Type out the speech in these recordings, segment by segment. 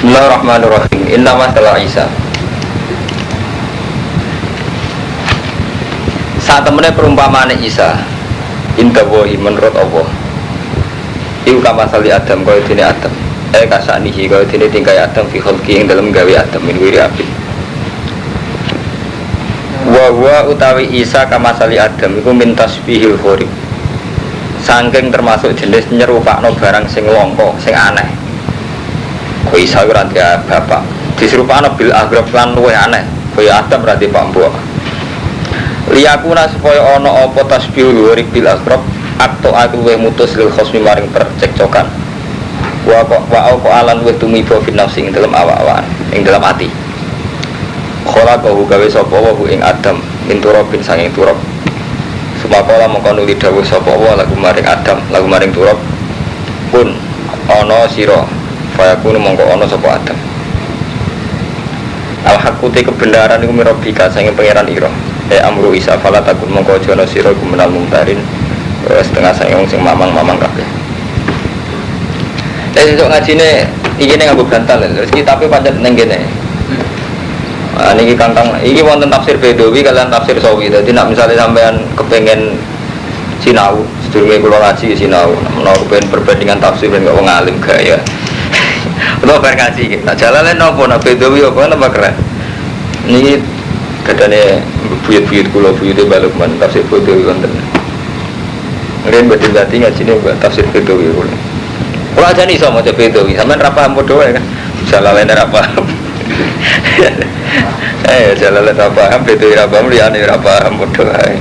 Bismillahirrahmanirrahim. Inna masalah Isa. Saat temennya perumpamaan Isa, inta wahi menurut Allah. Iku kama sali Adam kau dini Adam. Kasanihi kau dini tingkai Adam fi khalqi ing dalam gawe Adam min wiri api. Wa utawi Isa kama sali Adam iku min tasbihil khurib. Saking termasuk jenis nyerupakno barang sing longko, sing aneh. Kau Isa ora dia bapak. Diserupakno bil agrab lan luwih aneh. Kaya Adam ra di pambok. Liyakuna supaya ana apa tasbihul khurib bil agrab atau aku luwih mutus lil khosmi maring percekcokan. Wa kok alan luwih tumiba fil nafsi ing dalam awak-awakan, ing dalam ati. Khalaqahu gawe sapa wa ing Adam min turabin sanging turab. Sumakola mongko nuli dawuh sapa wa lagu maring Adam, lagu maring turab. Pun ana sira fayakunu mongko ana sapa Adam. Al-haqqu kebenaran iku mirabika sanging pangeran ira. Amru Isa fala takun mongko aja ana sira gumenal mumtarin setengah sanging sing mamang-mamang kabeh. Sesuk ngajine iki ning nganggo bantal terus kitabe pancen ning kene. Niki Kangkang, iki wonten tafsir Bedawi kalian tafsir Sawi. Dadi nek misale sampean kepengin sinau, sedurunge kula ngaji sinau, menawa kepengin perbandingan tafsir ben kok wong alim gaya. Utawa bar ngaji iki. Tak jalane napa nek Bedawi apa napa keren. Niki kadane buyut-buyut kula buyute Balukman tafsir Bedawi wonten. Ngene badhe dadi ngajine tafsir Bedawi kula. Kula ajane iso maca Bedawi, sampean ra paham padha wae kan. Jalane ra paham. Jalane ra paham Bedawi ra paham liyane ra paham padha wae.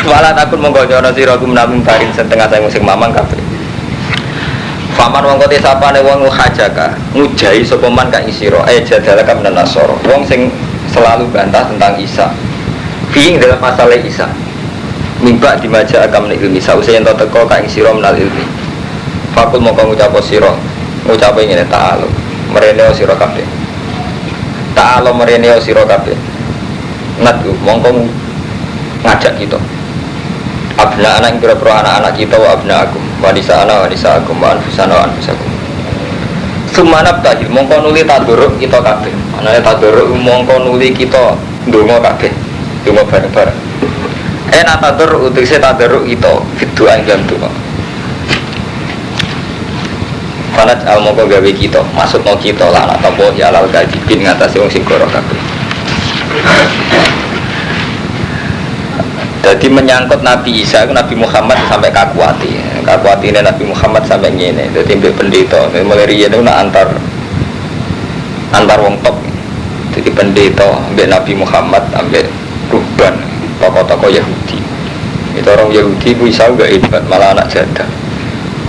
Wala takun monggo ana sira kumnamung tarin setengah sing mamang kabeh. Faman wong kote sapane wong hajaka ngujahi sapa man ka isira jadalaka menan nasara wong sing selalu bantah tentang Isa fiing dalam masalah Isa mimba dimaja agam ilmi sause yen teko ka isira menal ilmi fakul mongko ngucap sira ngucap ngene ta'ala merene sira kabeh ta'ala merene sira kabeh nadu mongko ngajak kita abna anak kira-kira anak-anak kita wa abna aku wanisa aku wa anfusana wa anfusakum sumanab tahil mongko nuli taduruk kita kabeh anane taduruk mongko nuli kita ndonga kabeh ndonga bareng-bareng taduruk utise taduruk kita fidua ing dalem donga fanat al mongko gawe kita maksudno kita lan apa ya alal kadibin ngatasi wong sing goro kabeh. Jadi menyangkut Nabi Isa, Nabi Muhammad sampai kakuati ini Nabi Muhammad sampai ngene. Jadi mbek pendeta, mulai riyen itu antar wong top. Jadi pendeta mbek Nabi Muhammad ambek ruhban, tokoh-tokoh Yahudi. Itu orang Yahudi ku Isa enggak hebat, malah anak jadah.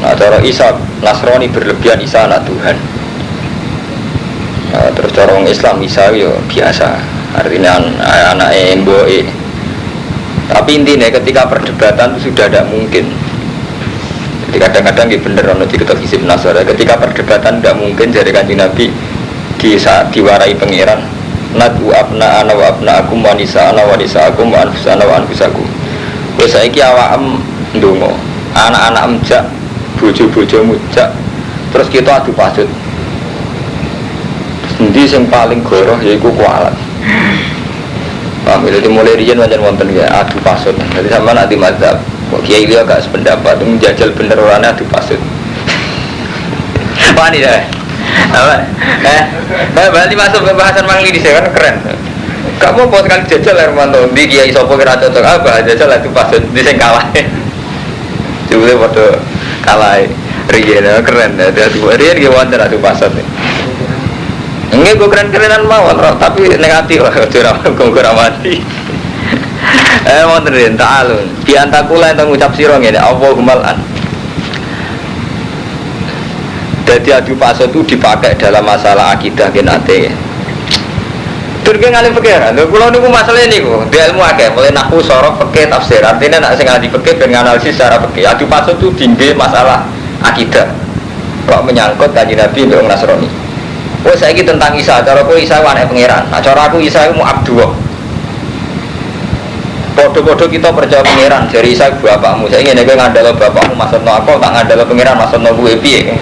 Nah, cara Isa Nasrani berlebihan Isa anak Tuhan. Nah, terus cara orang Islam Isa yo biasa, artinya anak emboe. Tapi intinya ketika perdebatan itu sudah tidak mungkin. Jadi kadang-kadang ini benar ono di kitab Hizib Nasara. Ketika perdebatan tidak mungkin dari Kanjeng Nabi di saat diwarai pangeran. Nadu abna ana wa abna akum wa nisa ana wa nisa akum wa anfusana wa anfusakum. Wes saiki awakam ndonga, anak-anak emjak, bojo-bojo mujak. Terus kita adu pasut. Endi sing paling goroh yaiku kualat. Paham, jadi mulai riyen macam wonten ya adu pasut. Jadi sama nak di mazhab, kok kiai dia agak sependapat itu menjajal bener orangnya adu pasut. Apa nih dah? Apa? Berarti masuk pembahasan mangli di sana keren. Kamu mau sekali jajal Hermanto di kiai sopo kira cocok apa? Jajal adu pasut di sing kalah. Coba foto kalah riyen keren. Jadi riyen dia wonten adu pasut. Enggak, gue keren-kerenan mawon, tapi negatif lah, gue mati. Mau terin, ta'alun. Di antakula yang mengucap sirong ini, Allahumma al'an. Jadi adu pasut itu dipakai dalam masalah akidah genate. Turki ngalim pikiran. Kalau niku masalah ini, di ilmu akeh, mulai nahu sorok fikih tafsir. Artinya nak sing ngaji fikih dengan analisis secara fikih. Adu pasut itu tinggi masalah akidah. Kalau menyangkut Kanjeng Nabi mbek Nasrani. Oh saya ini tentang Isa, cara aku Isa anak pangeran. Nah cara aku Isa itu mau abduh. Podo-podo kita percaya pangeran. Dari Isa bapakmu. Saya ingin ngandalo bapakmu maksudno aku tak ngandalo pangeran maksudno gue piye.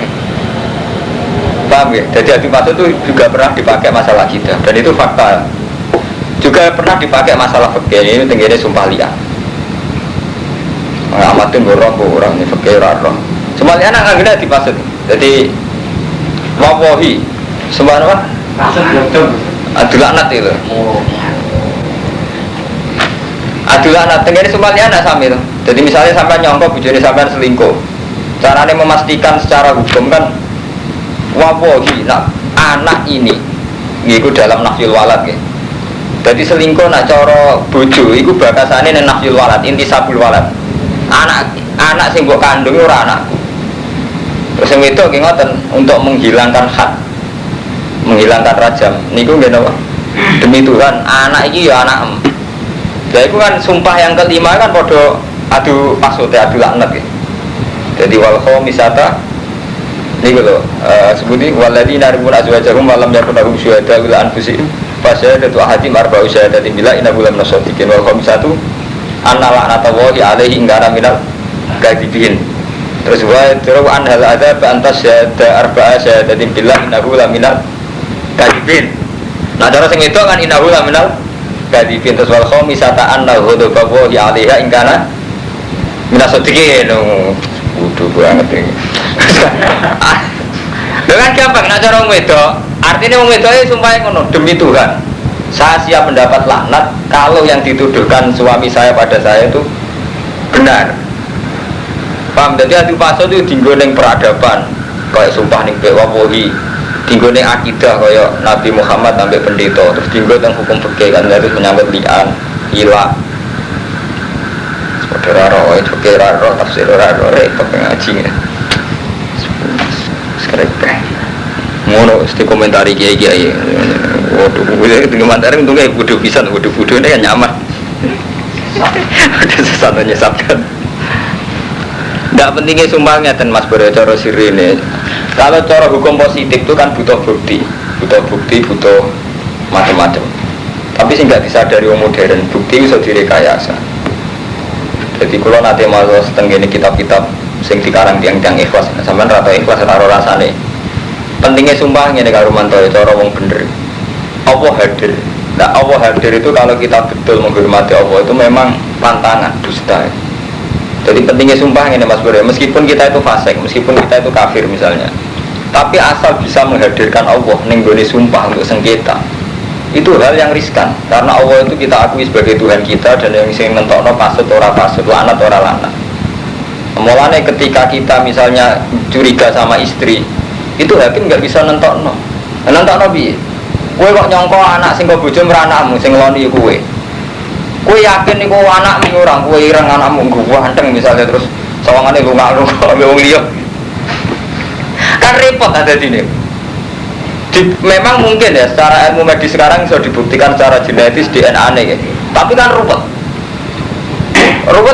Paham ya? Jadi adu maksud itu juga pernah dipakai masalah kita dan itu fakta. Juga pernah dipakai masalah fikih ini tenggine sumpah liat. Amatin borong ini fikih raro. Sumpah liat nak nggak dimaksud. Jadi wawahi sumpah apa? Maksud betul. Adu laknat itu. Adu laknat tenggine sumpah liat nak sami itu. Jadi misalnya sampai nyongkok bujuni sampai selingkuh. Caranya memastikan secara hukum kan wawahi nak anak ini itu dalam nafsul walad ya. Jadi selingkuh nak coro bojo itu bakasane ning nafsul walad intisabul walad. Anak sing mbok kandung ora anakku. Terus yang itu ki ngoten untuk menghilangkan hak menghilangkan rajam niku nggih napa? Demi Tuhan anak iki ya anak. Lah iku kan sumpah yang kelima kan padha adu maksudnya adu laknat ya. Jadi wal khamisata niku lho sebuti waladina ribun azwajahum walam yakun lahum syuhada illa anfusihim fasyahadatu ahadihim arba'u syahadatin bila innahu lamina shadiqin wal khamisatu anna la'natallahi alaihi in kana minal kadhibin. Terus wa turu an hal ada fa antas syahada arba'a syahadatin bila innahu lamina kadhibin. Nah cara sing itu kan innahu laminal kadhibin. Terus wal khamisata anna ghadaballahi alaiha in kana minas shadiqin. Udah banget ini. Dengan gampang nak cara wong wedok. Artinya wong wedok itu sumpah ngono, demi Tuhan. Saya siap mendapat laknat kalau yang dituduhkan suami saya pada saya itu benar. Paham? Jadi adu paso itu dinggo ning peradaban, kayak sumpah ning wawahi, dinggo ning akidah kayak Nabi Muhammad sampai pendeta, terus dinggo teng hukum fikih kan harus menyangkut li'an, ila. Raro, itu raro, tafsir raro, repot ngaji ya. Sekarang ngono, mesti komentari kiai. Waduh, itu komentari untungnya bodoh pisan, bodoh ini kan nyaman. Ada sesuatu nyesatkan. Tidak pentingnya sumbangnya dan Mas Bro cara sirine. Kalau cara hukum positif itu kan butuh bukti, butuh macam-macam. Tapi sih nggak disadari orang modern, bukti bisa direkayasa. Jadi kalau nanti masuk setengah kitab-kitab sing dikarang tiang-tiang ikhlas, sampai rata ikhlas raro rasane. Pentingnya sumpahnya nih kalau mantau cara wong bener. Allah hadir. Nah Allah hadir itu kalau kita betul menghormati Allah itu memang pantangan dusta. Jadi pentingnya sumpahnya nih Mas Bro. Meskipun kita itu fasik, meskipun kita itu kafir misalnya, tapi asal bisa menghadirkan Allah nenggone sumpah untuk sengketa. Itu hal yang riskan karena Allah itu kita akui sebagai Tuhan kita dan yang sing nentokno pasut ora pasut, lanat ora lanat. Mulane ketika kita misalnya curiga sama istri, itu hakim nggak bisa nentokno. Nentokno piye? Kowe kok nyangka anak sing kok bojo meranakmu sing ngeloni kowe. Kowe yakin iku anakmu ora, kowe ireng anakmu nggo anteng misalnya terus sawangane lunga-lunga ambek wong liya. Kan repot ada dine. Memang mungkin ya secara ilmu medis sekarang sudah dibuktikan secara genetis DNA-nya ya. Tapi kan ruwet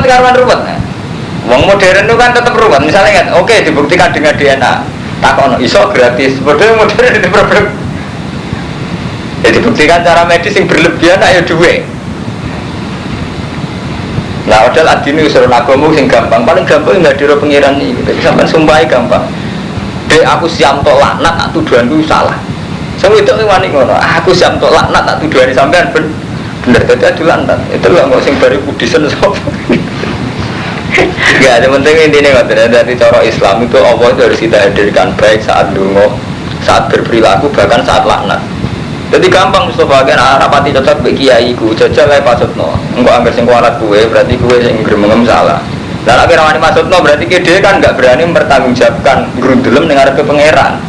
karena ruwet ya. Wong modern itu kan tetap ruwet. Misalnya kan, oke dibuktikan dengan DNA takono iso gratis, padahal modern itu problem ya dibuktikan cara medis yang berlebihan ayo duwe. Nah padahal adine usul agama sing gampang, paling gampang nggak diro pengiran ini jadi sampai sumpahi gampang. Aku siap untuk laknat, tak tuduhanku salah. Saya itu wani ngono. Aku siap untuk laknat, tak tuduhani sampean bener tadi adu laknat. Itu lah nggak sing bari kudisen sop. Gak ada penting intinya nggak dari cara Islam itu Allah itu harus kita hadirkan baik saat dungo, saat berperilaku bahkan saat laknat. Jadi gampang Mustafa kan rapati cocok bagi kiaiku, jajal ae pasutno. Engko angger sing kualat kue berarti kue sing gremengem salah. Lah nek ora wani maksudno berarti dia kan enggak berani mempertanggungjawabkan grundelem ning ngarepe pangeran.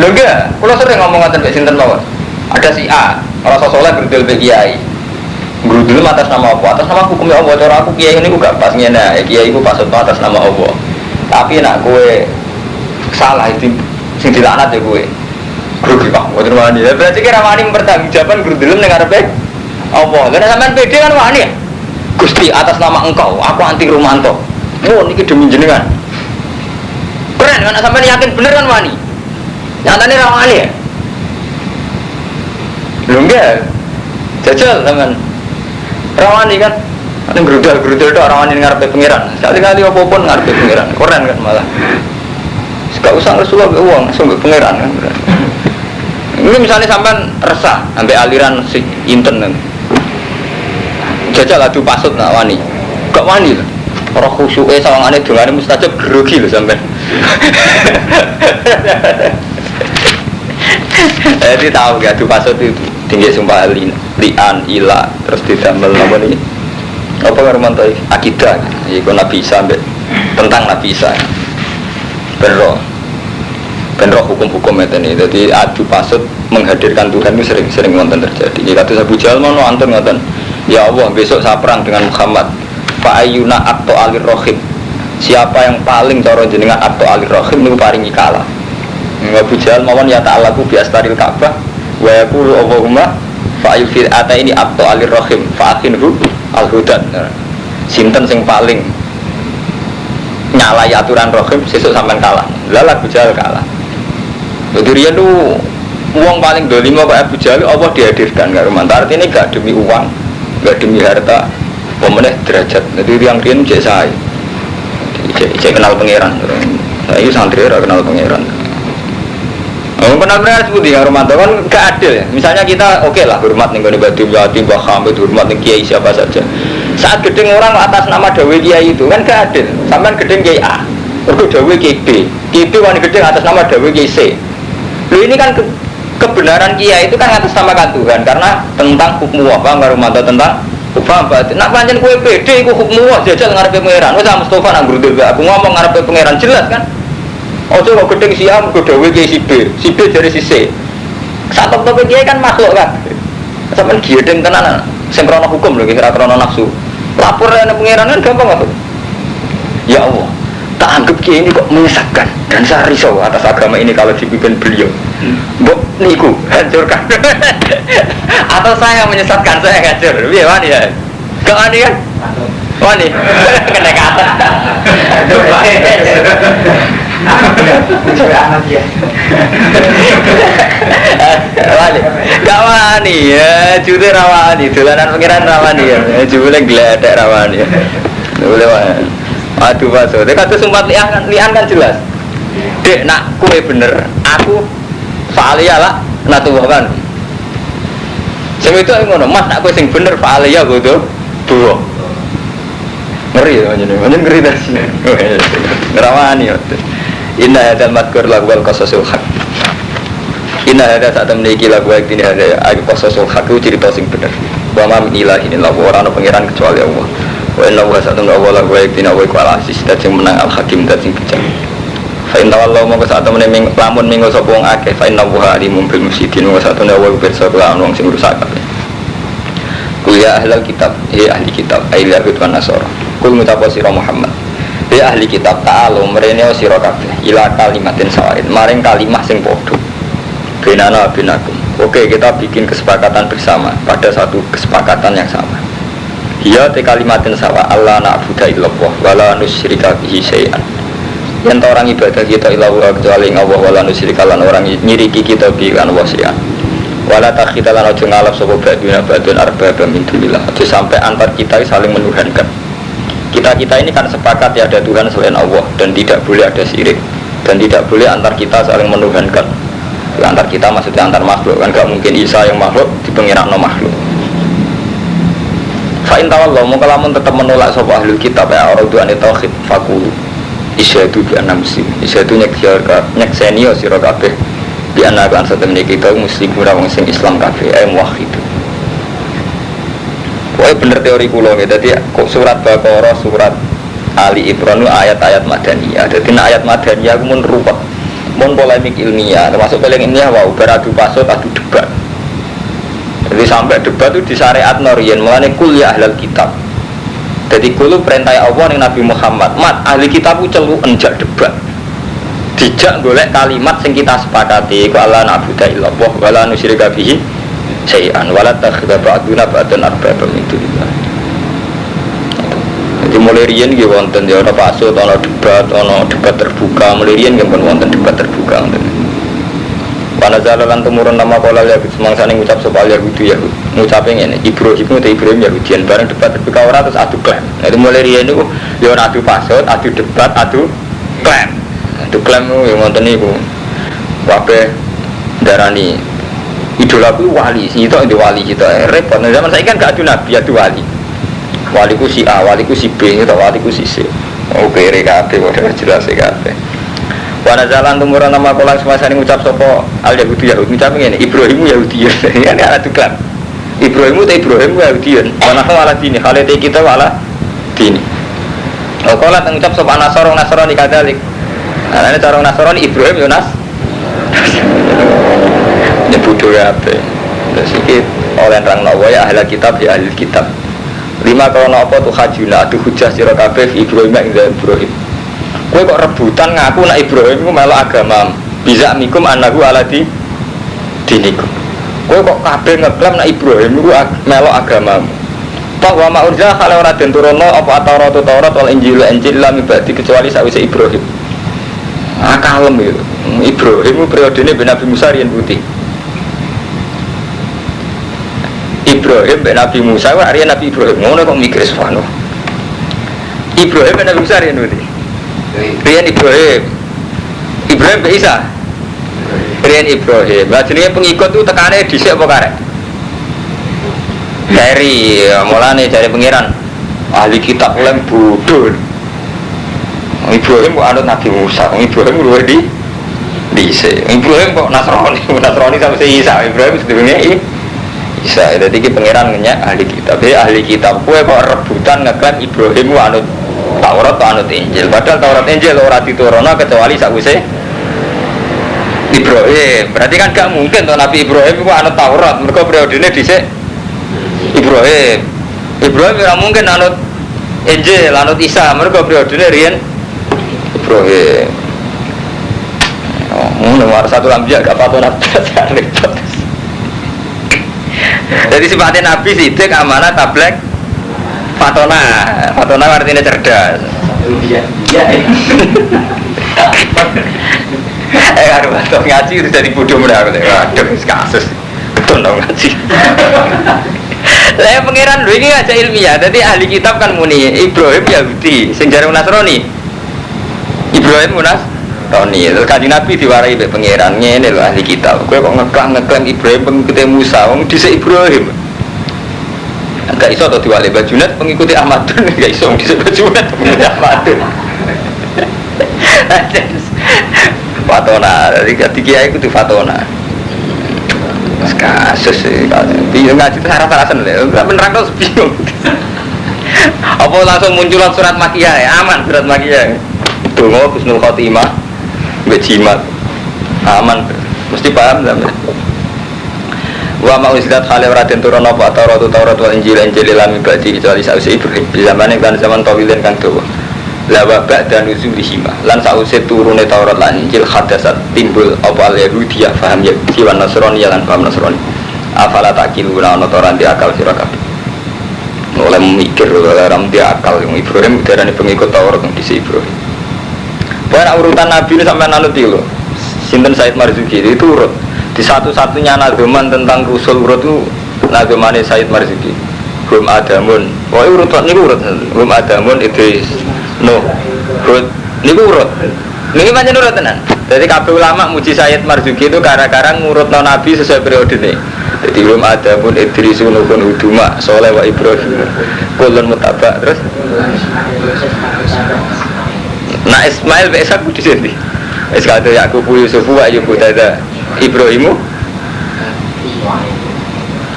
Lho enggak, kula sering ngomong ngoten mbek sinten mawon. Ada si A, rasa saleh grundel mbek kiai. Grundelem atas nama apa? Atas nama hukumnya Allah. Cara aku kiai niku gak pas ngene, kiai iku pasutno atas nama Allah. Tapi nek kowe salah itu sing dilaknat ya kowe. Grugi Pak, mboten wani. Berarti kira wani mempertanggungjawabkan grundelem ning ngarepe Allah. Lah sampean pede kan wani ya? Gusti atas nama engkau, aku anti Rumanto. Oh, niki demi jenengan. Keren kan sampean yakin bener kan wani? Nyatane ra wani ya? Lho enggak. Jajal sampean. Ra wani kan? Ane grudal-grudal tok ra wani ngarepe pangeran. Sekali-kali apa-apa ngarepe pangeran. Keren kan malah. Gak usah Rasulullah uang, sampai pangeran kan. Ini misalnya sampean resah sampai aliran si internet. Jajal adu pasut nak wani. Gak wani lah. Roh khusyuke sawangane dongane mustajab grogi lho sampean. Jadi tahu gak adu pasut itu tinggi sumpah lian ila terus didamel apa nih? Apa ngarumanto akidah iku Nabi Isa tentang Nabi Isa. Benroh hukum-hukum ini. Jadi adu pasut menghadirkan Tuhan itu sering wonten terjadi. Jika itu Abu Jahal mau antun ngoten. Ya Allah, besok saya perang dengan Muhammad. Fa ayyuna atto alir rohim. Siapa yang paling cara jenengan atto alir rohim niku paringi kalah. Abu Jahal mawon ya ta'alaku bi astaril Ka'bah wa yaqulu Allahumma fa ayfir ata ini atto alir rohim fa akhinhu al hudan. Sinten sing paling nyalai aturan rohim sesuk sampean kalah. Lah Abu Jahal kalah. Jadi dia tuh uang paling dolima kayak Abu Jahal Allah dihadirkan gak romantis. Artinya gak demi uang, gak demi harta, pemenang derajat. Jadi yang dia cek saya, cek kenal pangeran. Saya ini santri orang kenal pangeran. Kenal pangeran seperti yang romantis kan gak adil ya. Misalnya kita oke lah hormat nih batu jati, bahkan hormat nih kiai siapa saja. Saat gedeng orang atas nama Dawe Kiai itu kan gak adil. Sampai gedeng Kiai A, urut Dawe Kiai B, Kiai B wani gedeng atas nama Dawe Kiai C. Loh ini kan kebenaran kiai itu kan atas namakan Tuhan karena tentang hukum apa ngarumanto tentang hukum batin. Nak pancen kowe pede iku hukum Allah jajal ngarepe pangeran. Wis Mustofa nang grudul aku ngomong ngarepe pangeran jelas kan. Ojo kok gedeng si A mergo dawuh kiai si B dari si C. Satok-toke kiai kan makhluk kan. Sampeyan gedeng tenan sing krana hukum lho kira krana nafsu. Lapor nang pangeran kan gampang apa? Ya Allah, tak anggap kiai ini kok menyesatkan dan saya risau atas agama ini kalau dipimpin beliau. Mbok niku hancurkan. Atau saya menyesatkan, saya hancur. Piye wani ya? Gak wani kan? Wani. Kena kata. Wani. Gak wani ya, jute rawani, dolanan pengiran rawani ya. Jule gledek rawani. Boleh wae. Aduh maksud, dia kata sumpah lian kan jelas. Dek nak kue bener, aku fa'aliyah lah, nak tuh kan. Sebab itu aku ngono, mas nak kue sing bener fa'aliyah gue tuh, tuh. Ngeri ya macam ngeri dah sini. Ngerawani ya. Inna hadal madkur lagu wal qasasul haq. Inna hadal saat memiliki lagu yang ini ada aku qasasul haq itu cerita sing bener. Wa ma min ilahin illa huwa ora ana pangeran kecuali Allah. Wa inna wa satun awwala wa yaktina wa qala asis sing menang al hakim dan sing bijak. Fa inna wallahu mongko sak temene lamun minggu sapa wong akeh fa inna wa alimum bil musyrikin wa satun wa pirsa kelawan wong sing rusak kabeh. Kul ya ahlal kitab, ahli kitab, ai yahud wan nasara. Kul mutapa sira Muhammad. Ya ahli kitab ta'alu mrene sira kabeh ila kalimatin sawain maring kalimah sing padha. Binana binakum. Oke, kita bikin kesepakatan bersama pada satu kesepakatan yang sama. Iya te kalimatin sawa Allah na'budu illallah wala nusyrika bihi syai'an. Yen orang ibadah kita illallah kecuali Allah wala nusyrika lan orang nyiriki kita bi kan Allah syai'an. Wala takhita lan aja ngalap sapa baduna badun arbaba min dunillah. Aja sampai antar kita saling menuhankan. Kita ini kan sepakat ya ada Tuhan selain Allah dan tidak boleh ada syirik dan tidak boleh antar kita saling menuhankan. Antar kita maksudnya antar makhluk kan gak mungkin Isa yang makhluk dipengirakno makhluk. Fa'in tawallahu mongko lamun tetep menolak sapa ahlul kitab ya ora duane tauhid faqulu isyadu bi anamsi isyadu nyekseni sira kabeh bi ana kan satemene kita muslim ora wong sing Islam kabeh muwahhid. Pokoke bener teori kula nggih dadi kok surat Baqarah surat Ali Imran ayat-ayat madaniyah. Dadi ayat madaniyah ku mun ruwet mun polemik ilmiah termasuk paling ilmiah wa beradu pasut adu debat. Jadi sampai debat itu di syariat Norian mulane kul ya ahlal kitab. Jadi kulu perintah Allah ning Nabi Muhammad. Mat ahli kitab ku celu enjak debat. Dijak golek kalimat sing kita sepakati ku Allah na'budu illallah wala nusyrika bihi syai'an wala takhidha ba'duna ba'dan arbaba min dunillah. Jadi mulai riyen nggih wonten ya ana pasut ana debat terbuka mulai riyen nggih wonten debat terbuka wonten. Wanazala lan tumurun nama kolal Yahud semangsane ngucap sapa Yahud ngucape ngene Ibrahim Yahudian bareng debat terbuka ora terus adu klaim. Nah itu mulai riyen niku ya ora adu pasut, adu debat, adu klaim. Diklaim yang ngonten niku. Kabeh darani idolaku wali, itu di wali kita. Repot. Zaman saya kan gak ada nabi, ada wali. Waliku si A, waliku si B, atau waliku si C. Oke, kabeh udah jelas kabeh. Wana jalan tumurun nama kolang semasa ini ngucap sopo al Yahudi Yahudi ngucap ini Ibrahimu Yahudi ini ada tukang Ibrahimu te Ibrahimu Yahudi wana kau ala dini khalete kita ala dini kalau ngucap sopo Nasoro Nasrani kadalik nah ini cara Nasrani Ibrahim Yonas ini bodoh ya apa sedikit oleh orang nawa ya ahli kitab ya ahli kitab 5 kalau apa tuh hajuna tuh hujah sirakabe Ibrahim yang Ibrahim kowe kok rebutan ngaku nak Ibrahim ku melok agama bisa mikum anaku aladi dinikum kowe kok kabeh ngeklaim nak Ibrahim ku melok agama toh wa ma'urza kalau ora den turono apa Taurat wal Injil lam ibadi kecuali sawise Ibrahim kalem itu Ibrahim ku periodene ben Nabi Musa riyen putih Ibrahim ben Nabi Musa wa riyen Nabi Ibrahim ngono kok mikir sono Ibrahim ben Nabi Musa riyen putih Rian Ibrahim Be Isa Rian Ibrahim nah jenenge pengikut itu tekane dhisik apa karek dari mulane dari pengiran ahli kitab lem bodoh Ibrahim kok anut Nabi Musa Ibrahim luwih dhisik Ibrahim kok Nasrani sampai Isa Ibrahim sedurunge Isa dadi iki pengiran ngenyak ahli kitab kowe kok rebutan ngeklaim Ibrahim ku anut Taurat atau anut Injil, padahal Taurat Injil ora diturunno kecuali sakwise Ibrahim. Berarti kan gak mungkin toh Nabi Ibrahim itu anut Taurat, mergo periodene dhisik Ibrahim. Ibrahim ora mungkin anut Injil, anut Isa, mergo periodene riyen Ibrahim. Oh, nomor satu lambiak gak patut repot. Jadi sifatnya Nabi sidik amanah tablek Fatona artinya cerdas. Iya. Harus bantu ngaji itu jadi bodoh mudah. Waduh, kasus betul dong ngaji. Saya pengiran dulu ini aja ilmiah. Jadi ahli kitab kan muni Ibrahim Yahudi, sing jare Nasrani. Ibrahim Nasrani. Terus kanjeng Nabi diwarai be pengiran ngene lho ahli kitab. Kowe kok ngeklaim Ibrahim pengikut Musa, wong dhisik Ibrahim. Gak iso atau diwali bajunet mengikuti Ahmadun gak iso mengikuti bajunet mengikuti Ahmadun Fatona dari ketiga itu Fatona kasus sih bingung ngaji itu harap-harapan gak menerang terus bingung apa langsung munculan surat makiyah ya aman surat makiyah dungo Husnul Khotimah bejimat aman mesti paham sampai wa ma'uzilat khali waraden turun apa Taurat wal Injil lam ibadi kecuali sause Ibrahim di zaman kan zaman tawilen kan dawa la wa ba'da nuzulihima lan sause turune Taurat lan Injil hadasat timbul apa al Yahudiyah faham Yahudi wan Nasrani lan paham Nasrani afala takiluna ana toran di akal sira kabeh oleh mikir oleh ram di akal yang Ibrahim darane pengikut Taurat yang disi Ibrahim ora urutan nabi sampean anut iki lho sinten Said Marzuki itu urut di satu-satunya nadoman tentang Rasul urut itu nadomane Said Marzuki Hum Adamun wah urutan ini urut Hum Adamun Idris Nuh Hud ini urut ini macam urut tenan jadi kabeh ulama muji Said Marzuki itu gara-gara ngurut Nabi sesuai periode ini jadi Hum Adamun Idris Nuh Huduma Soleh wa Ibrahim Kulun Mutabak terus nah Ismail besok di sini Iskandar Yakub Yusufu wa Ayyub Tada Ibrahimu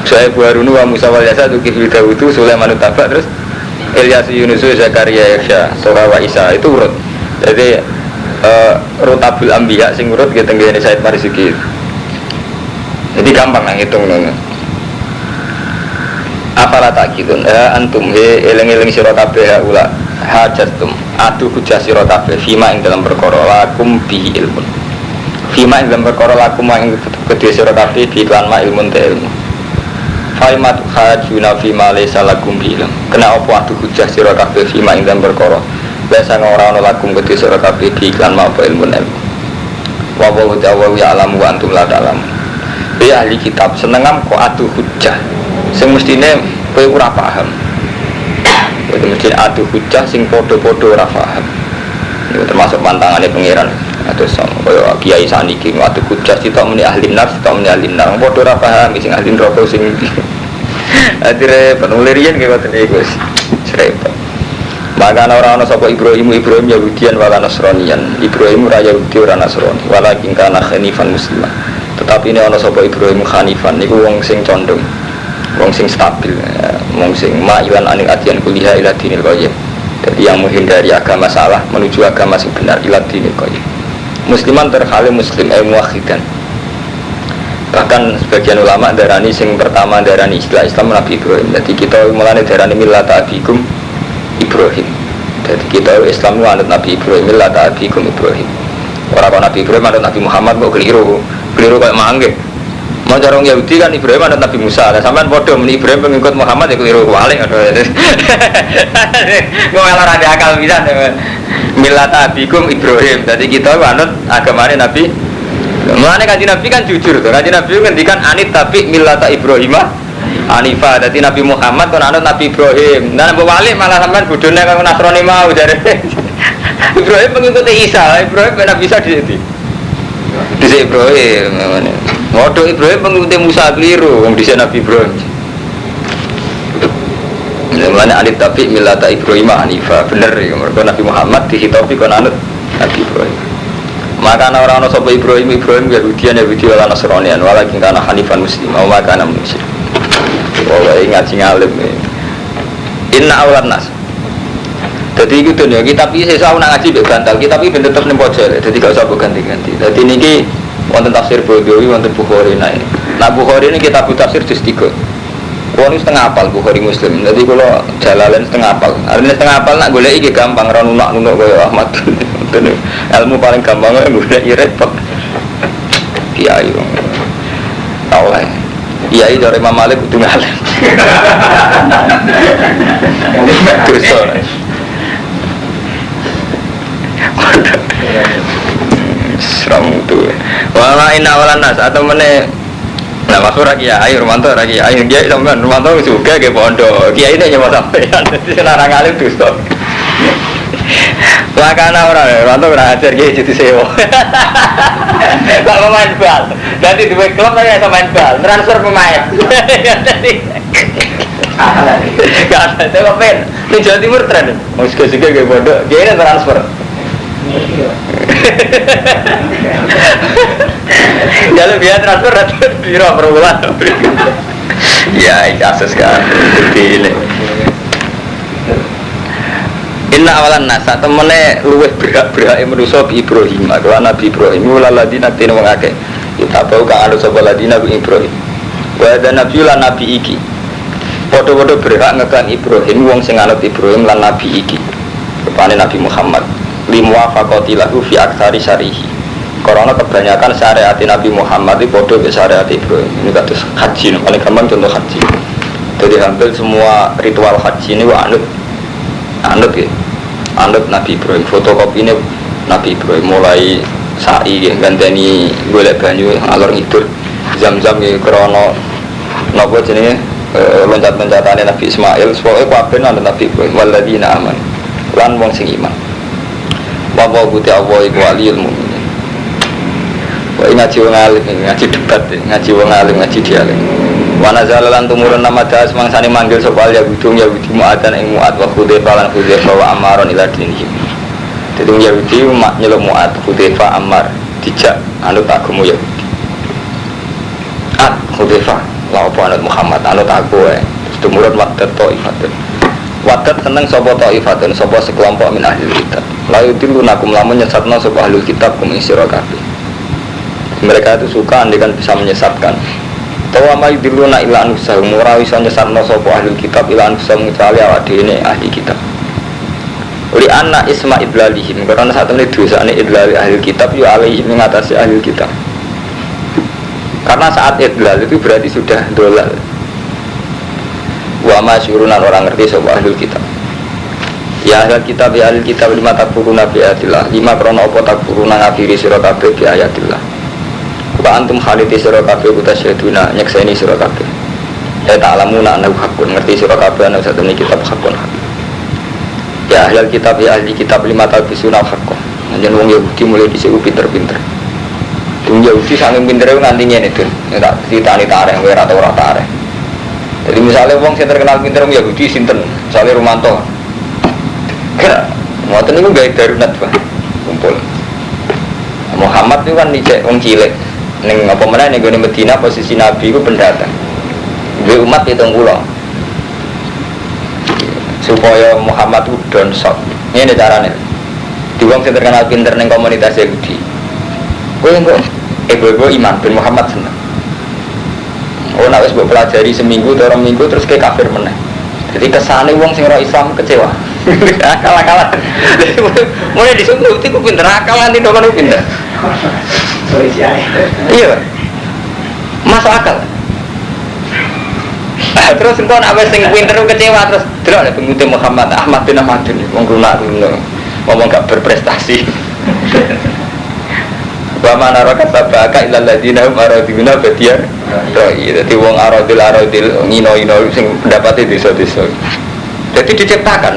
Soeb Harunu wa Musa wal Yasa Tukifil Dawudu Sulaiman Tabak terus Ilyas Yunusu Zakaria Yahya Soha wa Isa itu urut jadi Rutabul Ambiya sing urut kita tenggene Said Marzuki jadi gampang lah ngitung apalah takidun antum eling-eling sira kabeh ula hajatum adu hujah sira kabeh fima ing dalam perkara lakum bihi ilmun fima ing dalam perkara lakum ing kedhe sira kabeh bi lan ma ilmun te ilmu faimat hajuna fima laysa lakum bi ilm kena apa adu hujah sira kabeh fima ing dalam perkara biasa ora ana lakum kedhe sira kabeh bi lan ma ilmun ilmu wa wa ta'ala ya alam wa antum la ta'lam ya ahli kitab senengam kok adu hujah sing mestine kowe ora paham. Kowe mesti adu hujah sing padha-padha ora paham. Itu termasuk pantangannya pengiran. Kados kaya kiai saniki waktu kudas kita muni ahli nar, kita muni ahli nar. Padha ora paham sing ahli neraka sing adire penulirian kaya ngoten iku wis repot. Maka ana sapa Ibrahim Yahudian wala Nasranian. Ibrahim ora Yahudi ora Nasrani, walakin kana hanifan musliman. Tetapi ini ana sapa Ibrahim hanifan niku wong sing condong, wong sing stabil, wong sing ma'ilan anil adiyan kuliah ila dinil qayyim. Jadi yang menghindari agama salah menuju agama yang benar ila dinil qayyim. Musliman terkhali muslim muwahhidan. Bahkan sebagian ulama darani sing pertama darani istilah Islam Nabi Ibrahim. Jadi kita mulane darani millata abikum Ibrahim. Jadi kita Islam anut Nabi Ibrahim millata abikum Ibrahim. Orang Nabi Ibrahim anut Nabi Muhammad kok keliru kayak mangke. Mau cara orang Yahudi kan Ibrahim anut Nabi Musa. Lah sampean padha muni Ibrahim pengikut Muhammad ya keliru walik. Gue malah ada akal pisan. Millata abikum Ibrahim. Jadi kita anut agamane Nabi. Mulane kanjeng Nabi kan jujur to. Kanjeng Nabi ngendikan anit tapi millata Ibrahimah Hanifa. Jadi Nabi Muhammad kon anut Nabi Ibrahim. Nah mbok walik malah sampean bodhone karo Nasrani mau jare. Ibrahim pengikut Isa. Ibrahim benar bisa di sini. Di Ibrahim. Waduh Ibrahim pengikut Musa keliru. Wong dhisik Nabi Ibrahim. Mulane anit tapi millata Ibrahimah Hanifa. Bener ya mergo Nabi Muhammad dihitopi kon anut Nabi Ibrahim. Maka orang-orang sapa Ibrahim Yahudian wala Nasranian walakin kana hanifan muslim wa kana musyrik. Wae ngaji ngalim. Inna awalan nas. Dadi iku dunya kitab iki sesuk nak ngaji mbek bantal, kitab iki ben tetep ning pojok. Dadi gak usah ganti-ganti. Dadi niki wonten tafsir Baidawi wonten Bukhari nae. Nah Bukhari ini kitab tafsir juz 3. Kulo niku setengah apal Bukhari Muslim. Dadi kula jalalen setengah apal. Arene setengah apal nak golek iki gampang ra nunak-nunak kaya Ahmad. Ilmu paling gampang gue repot. Kiai tau lah. Kiai dari Imam Malik itu ngalim. Dosa. Seram itu. Wala inna walan nas atau mana? Nah maksud lagi ya, ayo Romanto lagi, ayo dia sampean Romanto juga ke pondok. Kiai ini nyawa sampean. Jadi larang ngalim dosa. Lakana orang tuh ajar gitu jadi sewa. Gak mau main bal. Nanti di klub saya bisa main bal, transfer pemain. Gak ada, saya ngapain? Di Jawa Timur tren. Mau suka-suka kayak bodoh, dia ini transfer. Jalan biar transfer atau biro per bulan. Ya, kasus kan. Seperti ini. Inna awalan nasa temene luweh berak manusa bi Ibrahim. Kalau Nabi Ibrahim waladina tene wong akeh. Kita bau kang anu sapa ladina bi Ibrahim. Wa ada nabi lan nabi iki. Padha-padha berak ngekan Ibrahim wong sing anut Ibrahim lan nabi iki. Rupane Nabi Muhammad limuwafaqati lahu fi aktsari syarihi. Karena kebanyakan syariat Nabi Muhammad itu padha be syariat Ibrahim. Ini kados haji, paling gampang contoh haji. Jadi hampir semua ritual haji ini anut ya. Anut Nabi Ibrahim, fotokopi ini Nabi Ibrahim mulai sa'i ya, ganteni golek banyu alor ngidur zam-zam ya krono nopo jenenge loncat-loncatane Nabi Ismail soalnya kabeh anut Nabi Ibrahim waladina aman lan wong sing iman wa buti Allah iku waliyul mukminin. Wa ngaji wong alim ngaji debat ngaji wong alim ngaji dialek wa nazala lan tumurun nama das mangsane manggil sapa ya bidung ya bidi mu'adzan ing mu'adz wa khudaifa lan khudaifa wa amaron ila dinihim. Dadi Yahudi mak nyeluk mu'adz khudaifa amar dijak anut agama Yahudi. Khudaifa la apa anut Muhammad anut aku wae. Tumurun wadat taifatun. Wadat seneng sapa taifatun sapa sekelompok min ahli kitab. La yudilunakum lamun nyesatna sapa ahli kitab kum ing sira kabeh. Mereka itu suka andikan bisa menyesatkan. Tawa ma yudiluna ila anfusahum ora iso nyesatno sapa ahli kitab ila anfusahum kecuali awake dhewe ahli kitab. Uli anna isma idlalihim karena saat ini dosane idlali ahli kitab yo alaihi mengatasi ahli kitab. Karena saat idlal itu berarti sudah dolal. Wa ma syurunan orang ngerti sapa ahli kitab. Ya ahli kitab ya ahli kitab lima takfuruna bi ayatillah. Lima krana apa takfuruna ngafiri sira kabeh bi ayatillah. Wa antum khaliti sira kabeh kutasyaduna nyekseni sira kabeh. Ya ta'lamuna annahu haqqun ngerti sira kabeh ana satune kitab haqqun. Ya ahli kitab ya ahli kitab lima talbisuna haqqun. Anjen wong Yahudi mulai dhisik pinter-pinter. Wong Yahudi saking pintere nganti ngene itu. Tak ditani tareh kowe ora tau ora tareh. Jadi misalnya wong sing terkenal pinter wong Yahudi sinten? Misalnya Romanto. Ngoten niku gawe darunat Pak. Kumpul. Muhammad itu kan dicek wong cilik. Ning apa meneh ning gone Madinah posisi Nabi iku pendatang. Duwe umat 70. Supaya Muhammad itu down shock. Ini caranya. Di wong sing terkenal pinter ning komunitas Yahudi. Kowe engko ibu-ibu iman bin Muhammad seneng. Oh nek wis mbok pelajari seminggu atau 2 minggu terus ke kafir meneh. Jadi kesane wong sing ora Islam kecewa. Akal-akalan. Mulai disuruh itu pinter akal nanti dokter pinter. Iya, masuk akal. Terus engkau nak wes sing pinter kecewa terus delok nek pengutip Muhammad Ahmad bin Ahmadin wong lunak ngomong gak berprestasi. Wa man araka sabaka ilal ladina hum aradina badiar. Dadi wong aradil ngino-ino sing pendapate desa-desa. Jadi diciptakan.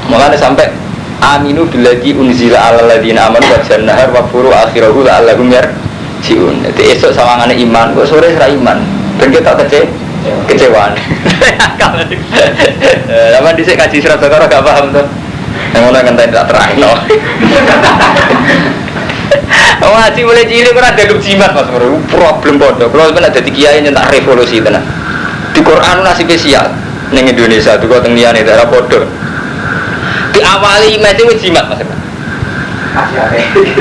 Mulane sampai aminu billadzi unzila alal ladina amanu wa jannahar wa furu akhirahu la'allahum yarji'un. Jadi esuk sawangane iman kok sore ora iman. Ben kita kecewaan. Lama dhisik kaji surat Al-Baqarah gak paham tuh. Yang ngono ngenteni tak terangno. Oh ngaji mulai cilik ora ada jimat Mas Bro. Problem bodoh. Kalau ben ada kiai nyentak revolusi tenan. Di Quran nasib spesial ning Indonesia tuh kok teng liyane daerah bodoh. Diawali mesti wis jimat Mas.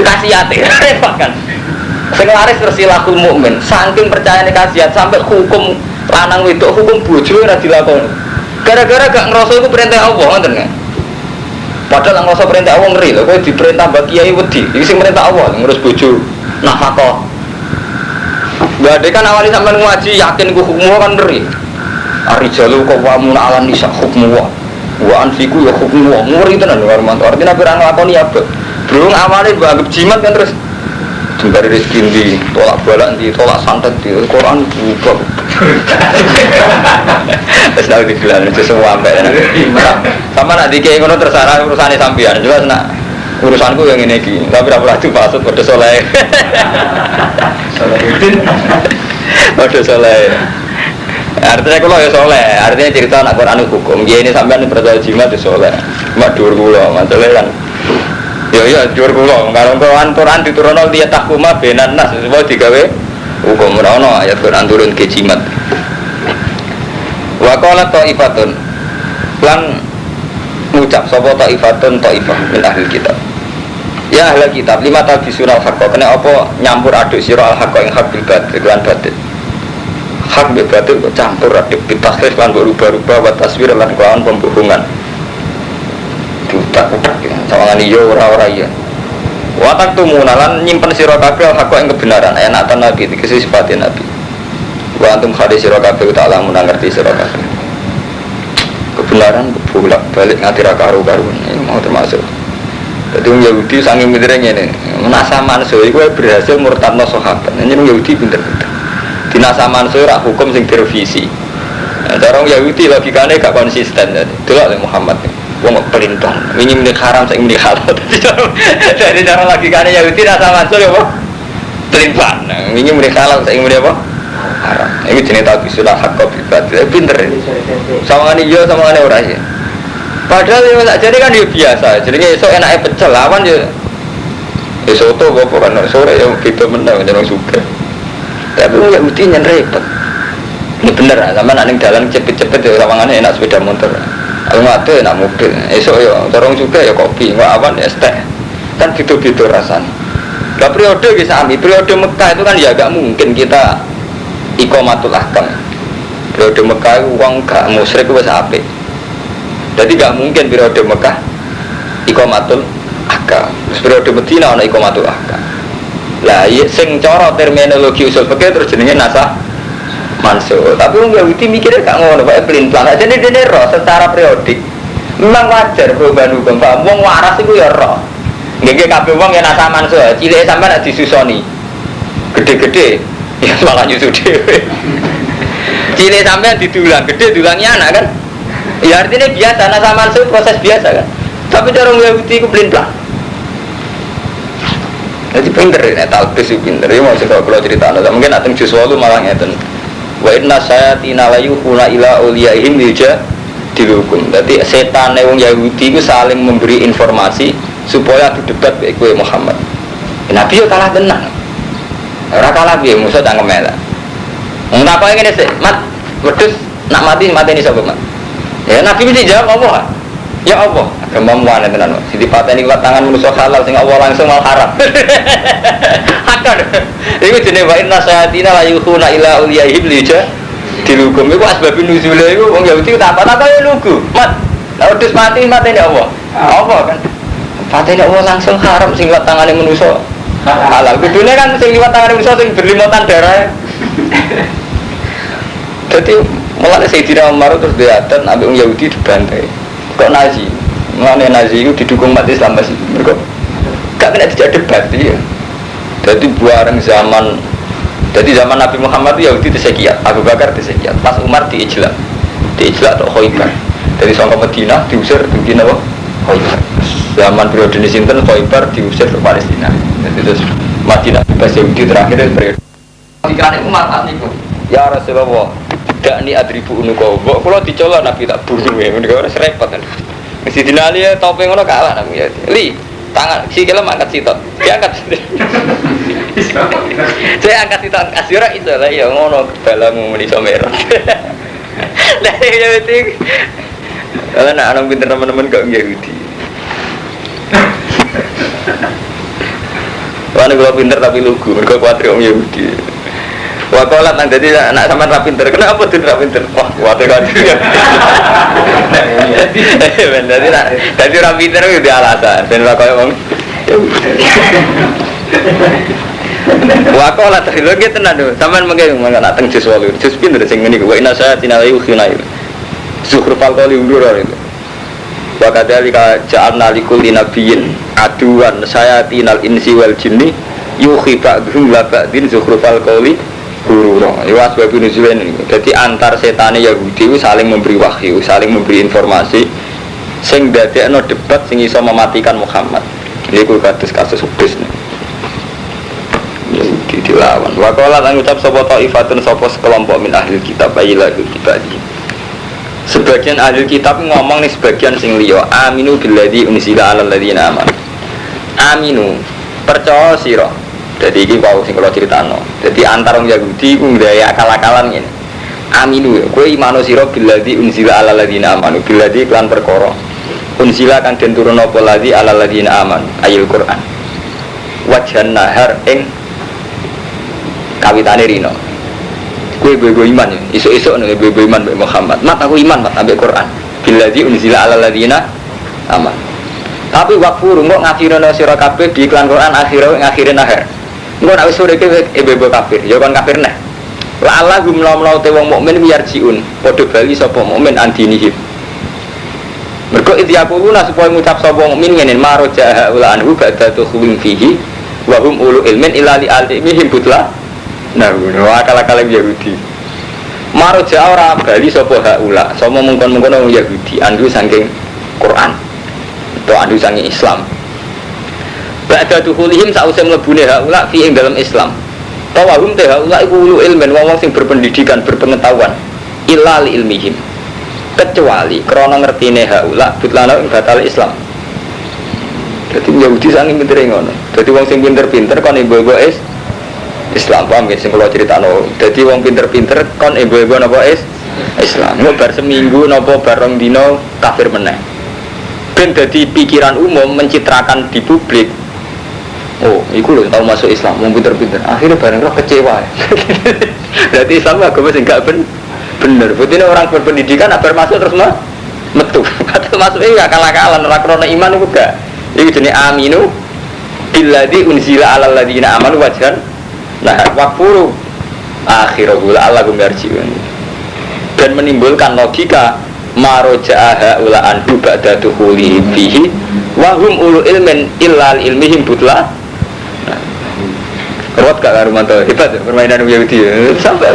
Kasihate. Repot kan. Sing laris terus silahul mukmin. Saking percayane kasihat sampai hukum lanang wedok hukum bojo ora dilakoni. Gara-gara gak ngerasa iku perintah Allah ngoten kan. Padahal ngerasa perintah Allah ngeri lho, kowe diperintah mbak kiai wedi. Iki sing perintah Allah ngurus bojo nafkah. Gak kan awali sampean ngaji yakin ku hukum kan ngeri. Arijalu qawamun 'alan nisa hukmu wa anfiku ya hukmu ngeri tenan karo mantu. Artinya ora nglakoni apa. Durung awale mbok anggap jimat kan terus jembari rezeki ndi, tolak balak ndi, tolak santet di Quran buka. Terus nak dibilang itu semua sampai sama nak dikei ngono terserah urusane sampean. Jelas nak urusanku yang ini iki. Tapi ora pernah dimaksud pada soleh. Pada soleh. Artinya kalau ya soleh, artinya cerita nak Quran hukum. Dia ini sampean percaya jimat itu soleh. Mak dhuwur kula, masalah kan. Ya dhuwur kula. Kalau Quran diturunno dia takuma benan nas semua digawe hukum ora ayat Quran turun ke jimat. Wa qala ta'ifatun lan ngucap sapa ta'ifatun ta'ifah min ahli kitab. Ya ahli kitab lima talbisuna al-haqqa kena apa nyampur aduk sira al-haqqa ing hak bil batil lan batil. Hak bil batil kok campur aduk ditakhris lan berubah-ubah wa taswir lan kelawan pembohongan. Diutak-utak ya sawangan iya ora iya. Wa taktumuna lan nyimpen sira kabeh al-haqqa ing kebenaran ayatan nabi dikese sifate nabi. Wa antum hadis sira kabeh ta'ala mun ngerti sira kabeh. Kebenaran bolak-balik ngati ra karo-karuan ini mau termasuk. Dadi wong Yahudi saking pintere ngene, menasa mansuh iku berhasil murtadno sahabat. Nyen wong Yahudi pinter-pinter. Dinasa mansuh ra hukum sing direvisi. Cara wong Yahudi logikane gak konsisten. Delok Muhammad. Wong pelintang, wingi muni haram saiki muni halal. Jadi cara logikane Yahudi nasa mansuh ya apa? Pelintang. Wingi muni halal saiki muni apa? Haram. Ini jenis tahu sudah hak kopi batil. Pinter ini. Sama ini yo, sama ini orang ya. Padahal yang tak jadi kan dia biasa. Jadinya esok enaknya pecel lawan ya. Esok tuh gue kan sore yang kita menang jangan suka. Tapi nggak mesti nyen repot. Ini bener lah. Sama nak jalan cepet-cepet ya lawangannya enak sepeda motor. Kalau nggak ada enak mobil. Esok ya orang suka ya kopi. Nggak awan es teh. Kan gitu-gitu rasanya. Nah periode bisa ambil periode Mekah itu kan ya agak mungkin kita ikomatul ahkam. Periode Mekah uang gak musyrik wis apik. Jadi gak mungkin periode Mekah ikomatul ahkam. Terus periode Madinah ana ikomatul ahkam. Lah iya sing cara terminologi usul fikih terus jenenge nasah mansuh. Tapi wong Yahudi mikirnya gak ngono, Pak pelin-pelan. Jadi dene roh secara periodik. Memang wajar perubahan hukum, Pak. Wong waras iku ya roh. Nggih kabeh wong ya nasah mansuh. Cilike sampean nek disusoni. Gede-gede ya malah nyusu dhewe. Cilik sampean didulang, gede dulangi anak kan. Ya artinya biasa, nah sama mansuh proses biasa kan. Tapi cara Yahudi ku pelin-pelan. Jadi pinter ya, talbis itu pinter. Ya mau kalau cerita, mungkin ateng jus 8 malah ngeten. Wa inna sayatina la yuhuna ila auliyaihim dihukum. Jadi setan wong Yahudi itu saling memberi informasi supaya adu debat bae kowe Muhammad. Nabi yo kalah tenang. Ora kalah piye musuh tak ngemelak. Wong tak koyo ngene sik, Mat, wedhus nak mati mateni sapa, Mat? Ya Nabi mesti jawab apa? Ya Allah, kemampuan tenan. Sing dipateni liwat tangan manusia halal sing Allah langsung mal haram. Hakon. Iku jenenge wa inna sayatina la yuhuna ila auliyaihim dilukum. Iku asbabun nuzule iku wong Yahudi tak apa-apa ya lugu. Mat, wedhus mati mateni Allah. Apa kan? Pateni Allah langsung haram sing liwat tangane manusia. Halal. Kudune kan sing liwat tangane manusia sing berlimotan darah. Jadi mulai Sayyidina Umar terus diaten ambil orang Yahudi dibantai. Kok Nazi? Mengenai Nazi itu didukung umat Islam masih. Mereka gak kena tidak debat ya. Jadi buareng zaman, jadi zaman Nabi Muhammad itu Yahudi disekiat, Abu Bakar disekiat, pas Umar diijlak atau Khoibar. Dari Songko Medina diusir di apa? Khoibar. Zaman periode ini sinten Khoibar diusir ke Palestina. Jadi terus Madinah bebas Yahudi terakhir periode. Pikiran Umar saat itu. Ya Rasulullah, tidak ni adribu unuko. Kalau dicolok Nabi tak bunuh ya, mereka harus repot kan. Mesti dinali ya topeng ngono kalah Nabi ya. Li, tangan si kela angkat sitot, diangkat. Saya angkat sitot asyura itu lah ya ngono balamu meni somero. Lah ya betul. Kalau nak anak pinter teman-teman gak Yahudi. Kalau kalau pinter tapi lugu, mereka kuatri om Yahudi. Wah kolat nang jadi anak sama rapinter, kenapa tuh rapinter? Wah kuatri ya. Jadi rapinter itu dia alasan, dan kau yang wah kolat tadi lagi tenan tuh, sama mungkin mana nak teng jus walu, jus pinter sing ini, wah ina saya tinalai ukhina itu, zuhrufal kali undur itu. Wakadhalika ja'alna likulli nabiyyin aduwan sayatinal insi wal jinni yuhi ba'dhum la ba'din zukhrufal qawli ghurura. Ya asbabun nuzul ini. Jadi antar setane Yahudi saling memberi wahyu, saling memberi informasi sing dadekno debat sing iso mematikan Muhammad. Niku kasus Ubis. Yahudi dilawan. Wa qala lan ucap sapa taifatun sapa sekelompok min ahli kitab ayila dibadi. Sebagian ahli kitab ngomong nih sebagian sing liya aminu billadzi unzila 'alal ladzina amanu. Aminu percaya sira. Jadi iki wau sing kula critakno. Jadi antar wong Yahudi ku ndaya akal-akalan ngene. Aminu kowe imano sira billadzi unzila 'alal ladzina amanu. Billadzi lan perkara unzila kang den turunna apa ladzi 'alal ladzina amanu ayil Quran. Wajhan nahar ing kawitane rino. Kue bebo iman ya, isuk-isuk nih bebo iman be Muhammad. Mat aku iman mat ambek Quran. Billadzi unzila 'alal ladzina aman. Tapi wakfuru kok ngakhirana sira kabeh di iklan Quran ngakhirin akhir. Engko nek wis sore iki bebo kafir, ya kon kafir neh. La Allah gumlaw te wong mukmin yarjiun, padha bali sapa mukmin andinihim. Mergo idyaquluna supaya ngucap sapa mukmin ngene maroja ula anhu ba'da tukhwin fihi wa hum ulu ilmin ila li alimihim butla. Nah, akal-akal Yahudi. Maroja ora bali sapa haula, sama mungkon-mungkon wong Yahudi andu saking Quran. Atau andu saking Islam. Ba'da dukhulihim sause mlebune haula fi ing dalam Islam. Tawahum te haula iku ulu ilmen wong sing berpendidikan, berpengetahuan. Illa li ilmihim. Kecuali krana ngertine haula butlana ing batal Islam. Dadi Yahudi saking pintere ngono. Dadi wong sing pinter-pinter kon ibu-ibu Islam paham ya sing kula critakno. Dadi wong pinter-pinter kon ibu-ibu napa Islam. Engko bar seminggu napa bareng dina kafir meneh. Ben dadi pikiran umum mencitrakan di publik. Oh, iku lho tau masuk Islam, wong pinter-pinter. Akhirnya bareng roh kecewa. Berarti Islam agama sing gak bener. Berarti orang berpendidikan abar masuk terus metu. Atau masuk iki akal-akalan ora krana iman iku gak. Iki jenenge aminu billadzi unzila 'alal ladzina amanu wajhan. Nah, wakfuru akhirul la'allahum yarji'un. Dan menimbulkan logika maroja'aha ula anhu ba'da dukhuli fihi wa hum ulu ilmin illa ilmihim butla. Kuat gak Karumanto? Hebat ya permainan Yahudi sampai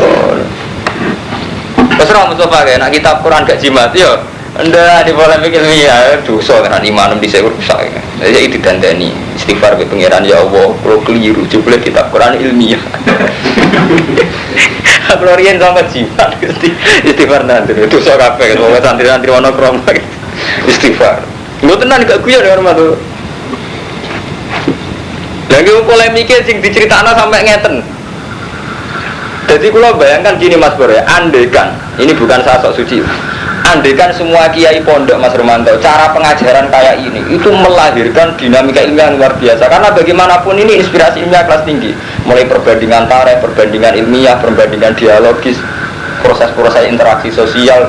terus orang mencoba kayak nak kitab Quran gak jimat ya Ndak di polemik ilmiah dosa tenan iman di saya rusak. Jadi itu dandani istighfar be pangeran ya Allah, kalau keliru jebule kitab Quran ilmiah. Kalau riyen sama jiwa istighfar nanti dosa kabeh wong santri-santri ono kromo istighfar. Lho tenan gak guyon ya hormat. Lagi polemiknya sing diceritakno sampai ngeten. Jadi kalau bayangkan gini Mas Bro ya, andekan ini bukan saya sok suci. Andekan semua kiai pondok Mas Romanto, cara pengajaran kayak ini itu melahirkan dinamika ilmiah yang luar biasa. Karena bagaimanapun ini inspirasi ilmiah kelas tinggi. Mulai perbandingan tarikh, perbandingan ilmiah, perbandingan dialogis, proses-proses interaksi sosial.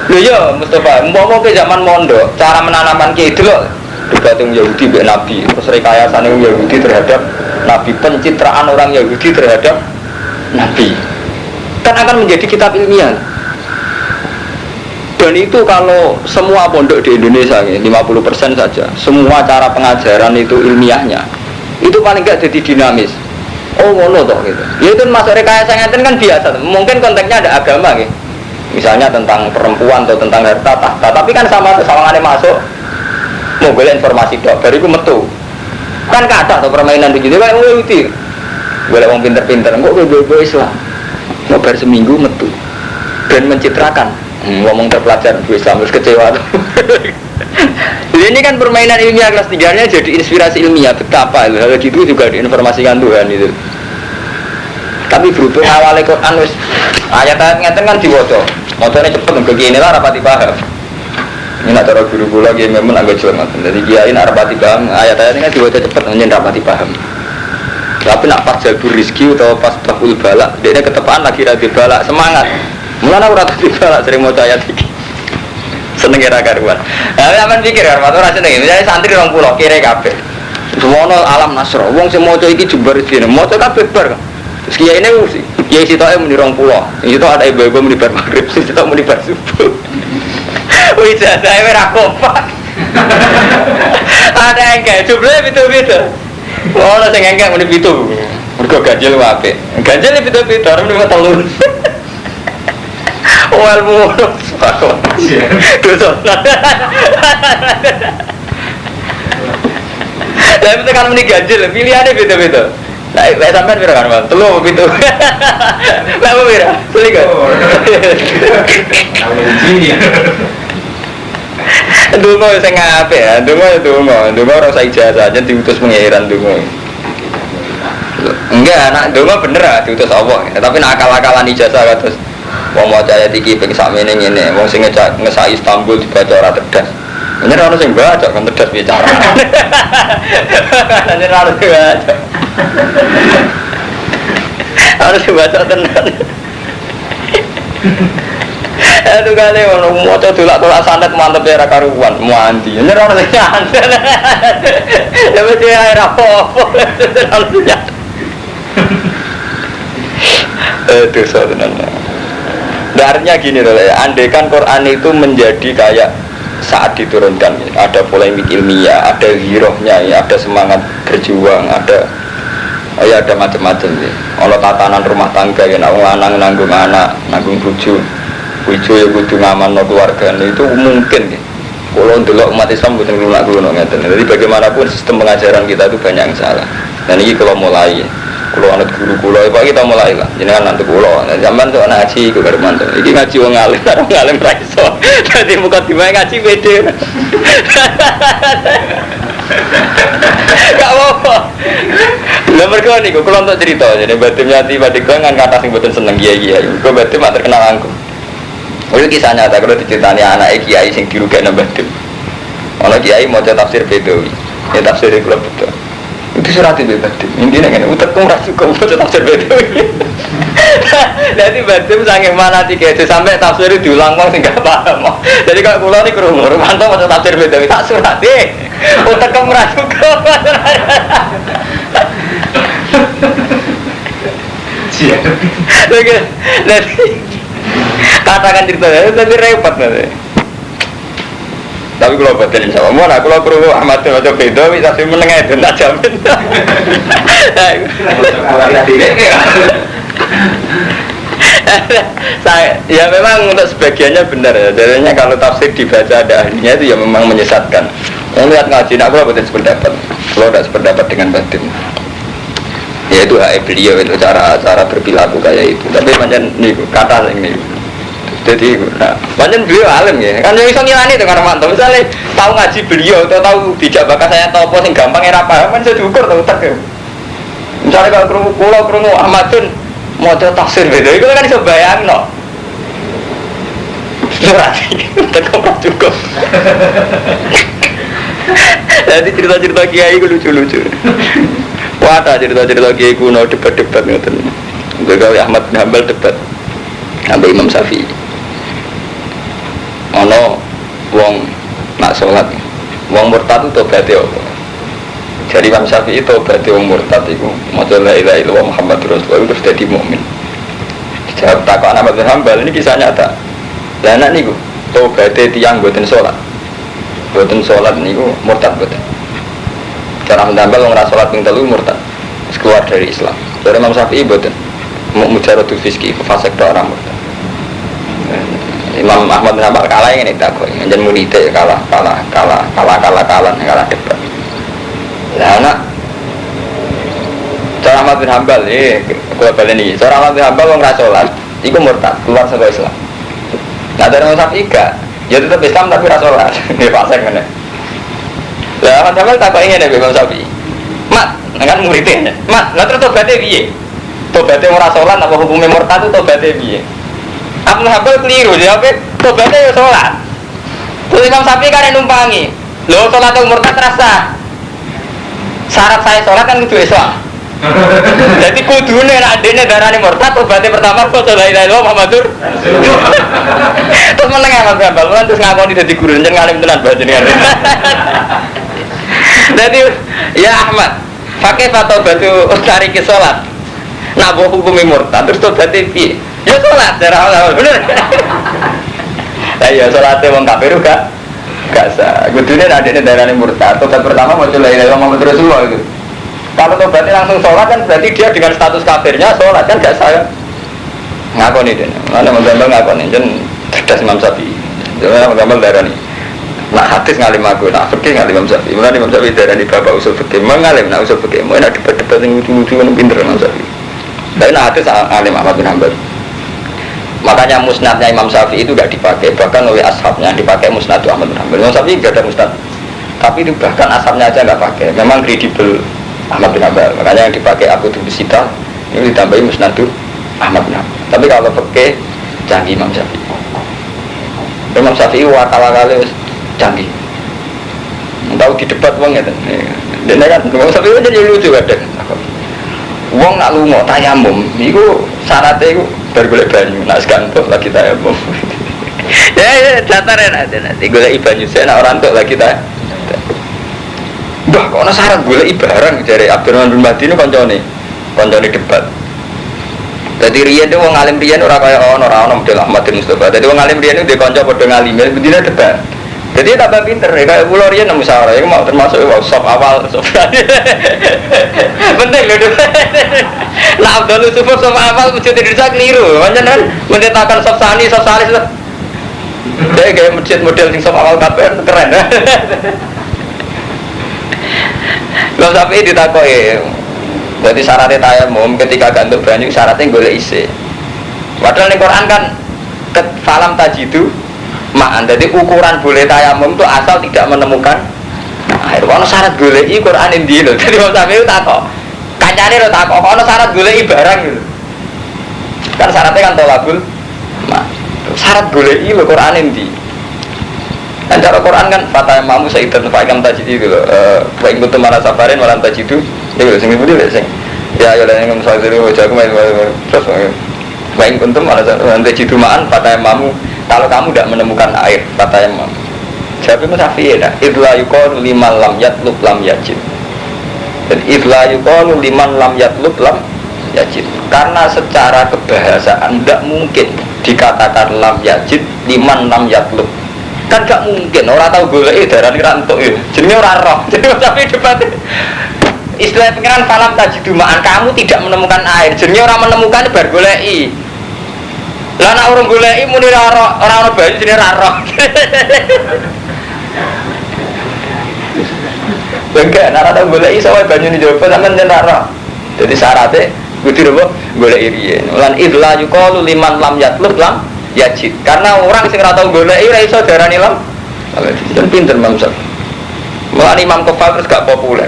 Loh ya Mustafa, mau ke zaman mondok, cara menanamkan kiai dulu debat yang Yahudi be Nabi, terus rekayasa yang Yahudi terhadap Nabi, pencitraan orang Yahudi terhadap Nabi, kan akan menjadi kitab ilmiah. Dan itu kalau semua pondok di Indonesia 50% saja, semua cara pengajaran itu ilmiahnya, itu paling enggak jadi dinamis. Oh ngono toh gitu. Ya itu masuk rekayasa ngeten kan biasa. Mungkin konteksnya ada agama gitu. Misalnya tentang perempuan atau tentang harta tahta, tapi kan sama sawangane masuk mau boleh informasi dok, bariku metu. Kan kata atau permainan begitu kayak Yahudi. Boleh orang pinter-pinter, kok gue Islam mau ber seminggu metu dan mencitrakan ngomong terpelajar gue Islam terus kecewa. Ini kan permainan ilmiah kelas 3-nya jadi inspirasi ilmiah betapa hal gitu juga diinformasikan Tuhan itu. Tapi berhubung awalnya Quran wis ayat-ayat ngeten kan diwaca, macane cepet begini lah rapati paham. Ini nak cara guru kula nggih memang agak jelek ngoten. Dadi kiai nak rapati paham ayat-ayat ini kan diwaca cepet nyen rapati paham. Tapi nak pas jalbur rizki atau pas bakul balak, dia ketepaan lagi rada balak semangat. Mulane ora rada balak sering maca ayat iki. Seneng era karuan. Lah sampean pikir karo matur ra seneng. Misale santri 20 kire kabeh. Semono alam nasro. Wong sing maca iki jembar rezeki. Maca kabeh bar. Terus kiai ini mesti kiai sitoke muni 20. Itu ada ibu-ibu muni bar magrib, sitok muni bar subuh. Wis jadahe ora kompak. Ada engke jumlahe beda-beda. Oh, sing engke muni 7. Mergo ganjil wae. Ganjil beda-beda, muni 3. Oh, ilmu sepako. Dosa. Tapi tekan muni ganjil, pilihane beda-beda. Nah, sampean piro kan, Mas? 3 apa 7? Lah apa piro? Selikur. Dungo sing apik ya, dungo ora usah ijazah aja diutus pengiran dungo. Enggak, nak dungo bener ah diutus Allah, tapi nak akal-akalan ijazah kados wong maca ayat iki ping sakmene ngene, wong sing ngesaki Istanbul dibaca ora cerdas. Ini ora ono sing baca kan cerdas bicara. Ini ora ono sing baca. Harus baca tenan. Aduh kali orang mau tolak santet mantep ya karuan mandi. Ini orang sing santet. Ya mesti air apa-apa. Itu sebenarnya. Artinya gini loh ya, andaikan Quran itu menjadi kayak saat diturunkan, ada polemik ilmiah, ada girohnya, ya, ada semangat berjuang, ada ya ada macam-macam ya. Kalau tatanan rumah tangga ya, lanang nanggung anak, nanggung bojo, bojo ya kudu ngamanno keluarga itu mungkin ya. Kalau ndelok umat Islam bukan lunak-lunak ngeten. Jadi bagaimanapun sistem pengajaran kita itu banyak yang salah. Dan ini kalau mulai kalau anak guru kulo, pak kita mulai lah. Jangan nanti kulo. Zaman tuh ngaji, gue baru mantap. Ini ngaji wong alim, orang alim raiso. Jadi bukan dimana ngaji beda. Gak apa-apa. Lah mergo niku kula untuk cerita. Jadi batim nyati badhe kan kata sing mboten seneng kiai-kiai. Kok batim mak terkenal angkuh. Itu kisah nyata kalau diceritani anake kiai sing dirugekno batim. Ana kiai maca tafsir Bedawi. Ya tafsir kula betul. Itu surat itu batim. Intine ngene, utekku ora cukup maca tafsir Bedawi. Jadi batim saking mana tiga itu sampai tafsir diulang wong sing gak paham. Jadi kalau kula niku krungu, mantap maca tafsir Bedawi tak surat utekku ora cukup. Lagi katakan cerita tapi repot nanti. Tapi kalau batin insya Allah, mana kalau perlu Ahmad macam beda, bisa sih menengah itu tak jamin. Saya ya memang untuk sebagiannya benar ya. Jadinya kalau tafsir dibaca ada ahlinya itu ya memang menyesatkan. Yang lihat ngaji, aku betul sependapat. Kalau tidak sependapat dengan batin, ya itu hak beliau itu cara berperilaku kayak itu. Tapi macam nih kata ini. Jadi, nah, macam beliau alim ya. Kan yang bisa ngilani itu karena mantap. Misalnya tahu ngaji beliau atau tahu bijak bakat saya tahu apa yang gampang era paham kan saya diukur tahu tak ya. Misalnya kalau kerungu Ahmadun mau tafsir beda, itu kan bisa bayang no. Berarti tak cukup. Jadi cerita-cerita kiai itu lucu-lucu. Wah, ada cerita-cerita kiai kuno debat-debat ngoten. Begal Ahmad bin Hambal debat sampai Imam Syafi'i. Ono wong nak sholat, wong murtad itu tobaté apa? Jadi Imam Syafi'i tobaté wong murtad iku maca la ilaha illallah Muhammadur Rasulullah terus dadi mukmin. Jawab takon Ahmad bin Hambal ini kisah nyata. Lah anak niku tobaté tiyang mboten sholat. Mboten sholat niku murtad mboten. Cara mendambal wong ora sholat ping 3 murtad. Keluar dari Islam. Dari Imam Syafi'i mboten. Mujaradul fiski fasik tok ora murtad. Imam Ahmad bin Hambal kalah ngene tak kok. Njen munite kalah debat. Lah anak cara Ahmad bin Hambal kula baleni. Cara Ahmad bin Hambal wong ra sholat iku murtad, keluar saka Islam. Nah dari Imam Syafi'i ya tetap Islam tapi ra sholat. Nggih fasik ngene. Lah Ahmad bin Hambal tak kok ngene Imam Syafi'i. Mak, kan muridnya. Mak, lah terus tobaté piye? Tobaté ora sholat apa hukumnya murtad itu tobaté piye? Aku Hambal keliru, jawabnya tobatnya ya sholat. Terus Imam Syafi'i kan numpangi. Loh sholat yang murtad terasa. Syarat saya sholat kan kudu Islam. Jadi kudune nek adene darane murtad tobatnya pertama kok la ilaha illallah Muhammadur. Terus meneng Imam Hambal, terus ngakoni dadi guru njen ngalim tenan bajenengan. Jadi ya Ahmad, pakai fatobatu tariki sholat. Nak bawa hukumnya murtad terus tobatnya piye? Ya sholat, darah awal bener. Lah ya sholatnya wong kafir gak sah. Kudune adene darane murtad. Tobat pertama mau la ilaha illallah Muhammadur Rasulullah itu. Kalau tobatnya langsung sholat kan berarti dia dengan status kafirnya sholat kan gak sah. Ngakoni dene. Mana menggambar ngakoni jen cerdas Imam Syafi'i. Jangan menggambar darani. Nak hadis ngalim aku, nak fikih ngalim Imam Syafi'i. Mulane Imam Syafi'i darani bapak usul fikih. Mengalim nak usul fikih. Mau nak debat-debat sing lucu-lucu kan pinter Imam Syafi'i. Tapi nak hadis alim Ahmad bin Hambal. Makanya musnadnya Imam Syafi'i itu tidak dipakai, bahkan oleh ashabnya dipakai musnad Ahmad bin Hambal. Imam Syafi'i tidak ada musnad, tapi itu bahkan ashabnya aja nggak pakai. Memang kredibel Ahmad bin Hambal. Makanya yang dipakai Abu Dubusita ini ditambahi musnad Ahmad bin Hambal. Tapi kalau pakai canggih Imam Syafi'i. Imam Syafi'i wakal-wakal canggih. Tahu di debat wong ya, dan kan Imam Syafi'i aja jadi lucu kadang. Wong nak lunga tayamum, itu syaratnya itu bergolek banyu, nak segantuk lagi tayamum. Ya datar nanti golek banyu, saya nak orang tuh lagi tayamum. Bah, kok ada syarat golek barang dari Abdurrahman bin Mahdi ini koncone debat. Jadi riyen itu wong alim riyen ora kaya orang model Ahmad bin Mustafa. Jadi wong alim riyen itu dia konco padha ngalim, bedine debat. Jadi tambah pinter, kayak pulau riyen nemu musyawarah, itu mau termasuk sop awal, sop penting loh. Nah Abdul Yusuf sop awal masjid Indonesia keliru, macam kan mencetakkan sop sani, sop salis lah. Jadi kayak masjid model sing sop awal kabeh keren. Belum sampai ditakoi. Jadi syaratnya tayamum ketika gantuk banyu syaratnya golek isi. Padahal di Quran kan falam tajidu ma'an, jadi ukuran boleh tayamum itu asal tidak menemukan air. Kalau syarat goleki Quran endi lho. Jadi wong sampe takok. Kancane lho takok, kalau syarat goleki barang lho. Kan syaratnya kan tolabul ma. Syarat goleki lho Quran endi. Kan cara Quran kan fatayamamu saidan fa'ikam tajid itu lho. Wa in kuntum ala safarin walam tajidu. Iku sing mudi lho sing. Ya ya lan ngomong soal dhewe wajaku terus wa in kuntum ala safarin tajidu ma'an fatayamamu. Kalau kamu tidak menemukan air, kata Imam Syafi'i Syafi'i ya, idla yuqalu liman lam yatlub lam yajid. Dan idla yuqalu liman lam yatlub lam yajid. Karena secara kebahasaan tidak mungkin dikatakan lam yajid liman lam yatlub. Kan gak mungkin, orang tahu golek darani rantuk ya. Jenenge ora roh. Jadi Syafi'i debat. Istilah pengiran falam tajidu ma'an, kamu tidak menemukan air. Jenenge ora menemukan bar goleki. Lah nek urung goleki muni ora ono banyu jenenge ra roh. Enggak, nek ora goleki iso wae banyu njaba sampeyan jeneng ra roh. Dadi syaratnya kudu apa? Goleki riyen. Lan idla yuqalu liman lam yatlub lam yajid. Karena orang sing ora tau goleki ora iso darani lam. Dan pinter Mamsat. Mulane Imam Kofal terus gak populer.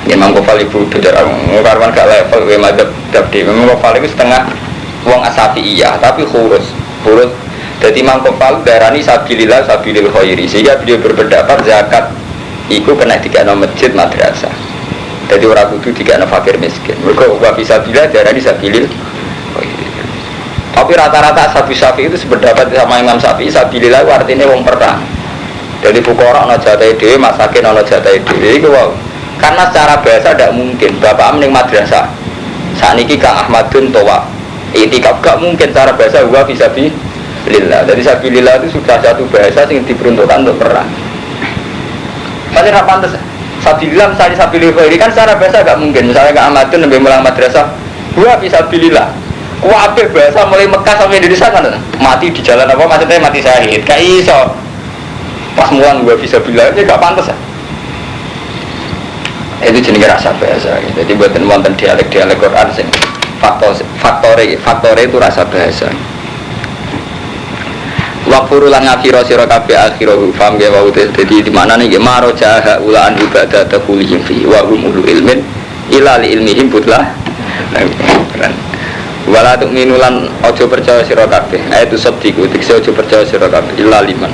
Imam Kofal ibu jarak karwan gak level we madzhab Dabdi. Imam Kofal itu setengah wong Asyafi'iyah tapi khurus. Jadi Imam Kofal darani sabilillah sabilil khairi. Sehingga beliau berpendapat zakat iku kena dikena masjid madrasah. Jadi orang kudu dikena fakir miskin. Mergo wa fisabilillah darani sabilil khairi. Tapi rata-rata Syafi'i itu sependapat sama Imam Syafi'i sabilillah artinya wong perang. Jadi fukara ana jatahe dhewe, masakin ana jatahe dhewe iku wae. Karena secara bahasa tidak mungkin bapak mending madrasah. Sakniki Kang Ahmadun towa. Itikaf gak mungkin cara bahasa gua bisa bilillah. Jadi sabilillah itu sudah satu bahasa yang diperuntukkan untuk perang. Pasti ra pantes. Sabilillah misalnya sabilil khairi kan secara bahasa gak mungkin. Misalnya Kang Ahmadun nembe mulang madrasah, gua bisa bilillah. Kuwabe bahasa mulai Mekah sampai Indonesia kan mati di jalan apa maksudnya mati syahid. Kayak iso. Pas mulang gua bisa bilillah ini gak pantes ya. Itu jenis rasa bahasa. Jadi buatan wonten dialek-dialek Quran sing faktore itu rasa bahasa. Waqfuru lan ngafira sira kabeh akhirahu fam ge wau dadi di mana nih maro jaha ulaan ibadah takulihim fi wa hum ulu ilmin ila li ilmihim butlah. Wala tu'minu lan aja percaya sira kabeh. Ayat sabdiku dikse aja percaya sira kabeh illa liman.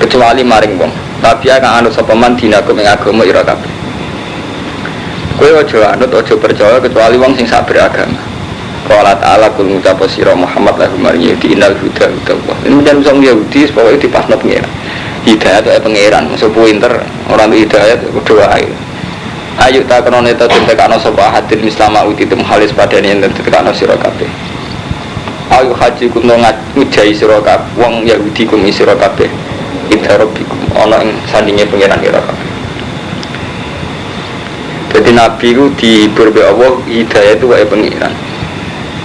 Kecuali maring wong. Tapi kang anut sapa man dinaku ing agama ira kabeh. Kowe aja anut aja percaya kecuali wong sing sak beragama. Qala ta'ala kul ngucapa sira Muhammad lahum mariyati innal huda hudallah. Ini menjadi wong Yahudi pokoke dipasno pengira. Hidayat wae pangeran, musuh pinter, ora hidayat kudu wae. Ayo tak kenone ta tekano sapa hadil mislama utitum halis padane yen tekano sira kabeh. Ayo haji kuno ngujai sira kabeh wong Yahudi kum sira kabeh. Idharobikum ana ing sandinge pangeran ira kabeh. Jadi Nabi itu dihibur oleh Allah, hidayah itu kayak pengiran.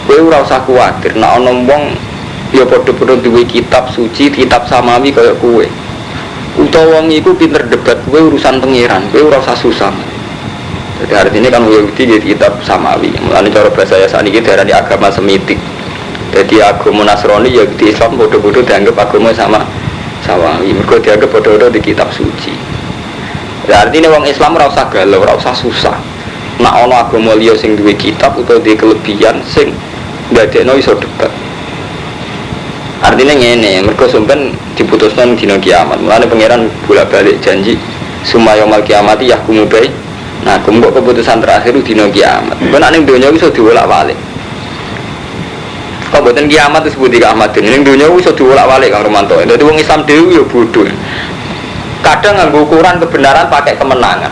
Kowe ora usah kuwatir, nek ana wong ya padha-padha duwe kitab suci, kitab samawi kaya kowe. Utawa wong iku pinter debat kowe urusan pengiran, kowe ora usah susah. Jadi artinya kan Yahudi di kitab samawi. Mulane cara bahasa ya sakniki diarani agama semitik. Jadi agama Nasrani ya di Islam padha-padha dianggap agama sama samawi. Mergo dianggap padha-padha di kitab suci. Ya artinya orang Islam ora usah galau, ora usah susah. Nak ana agama liya sing duwe kitab utawa duwe kelebihan sing ndadekno iso debat. Artinya ngene, mergo sampean diputusno dina kiamat. Mulane pangeran bolak-balik janji sumayamal kiamati yahkumu bai. Nah, kok keputusan terakhir dina kiamat. Ben ning donya iso diwolak-walik. Kok boten kiamat disebut iki Ahmadun. Ning donya iso diwolak-walik Kang Romanto. Dadi wong Islam dhewe ya bodoh. Kadang nganggo ukuran kebenaran pakai kemenangan.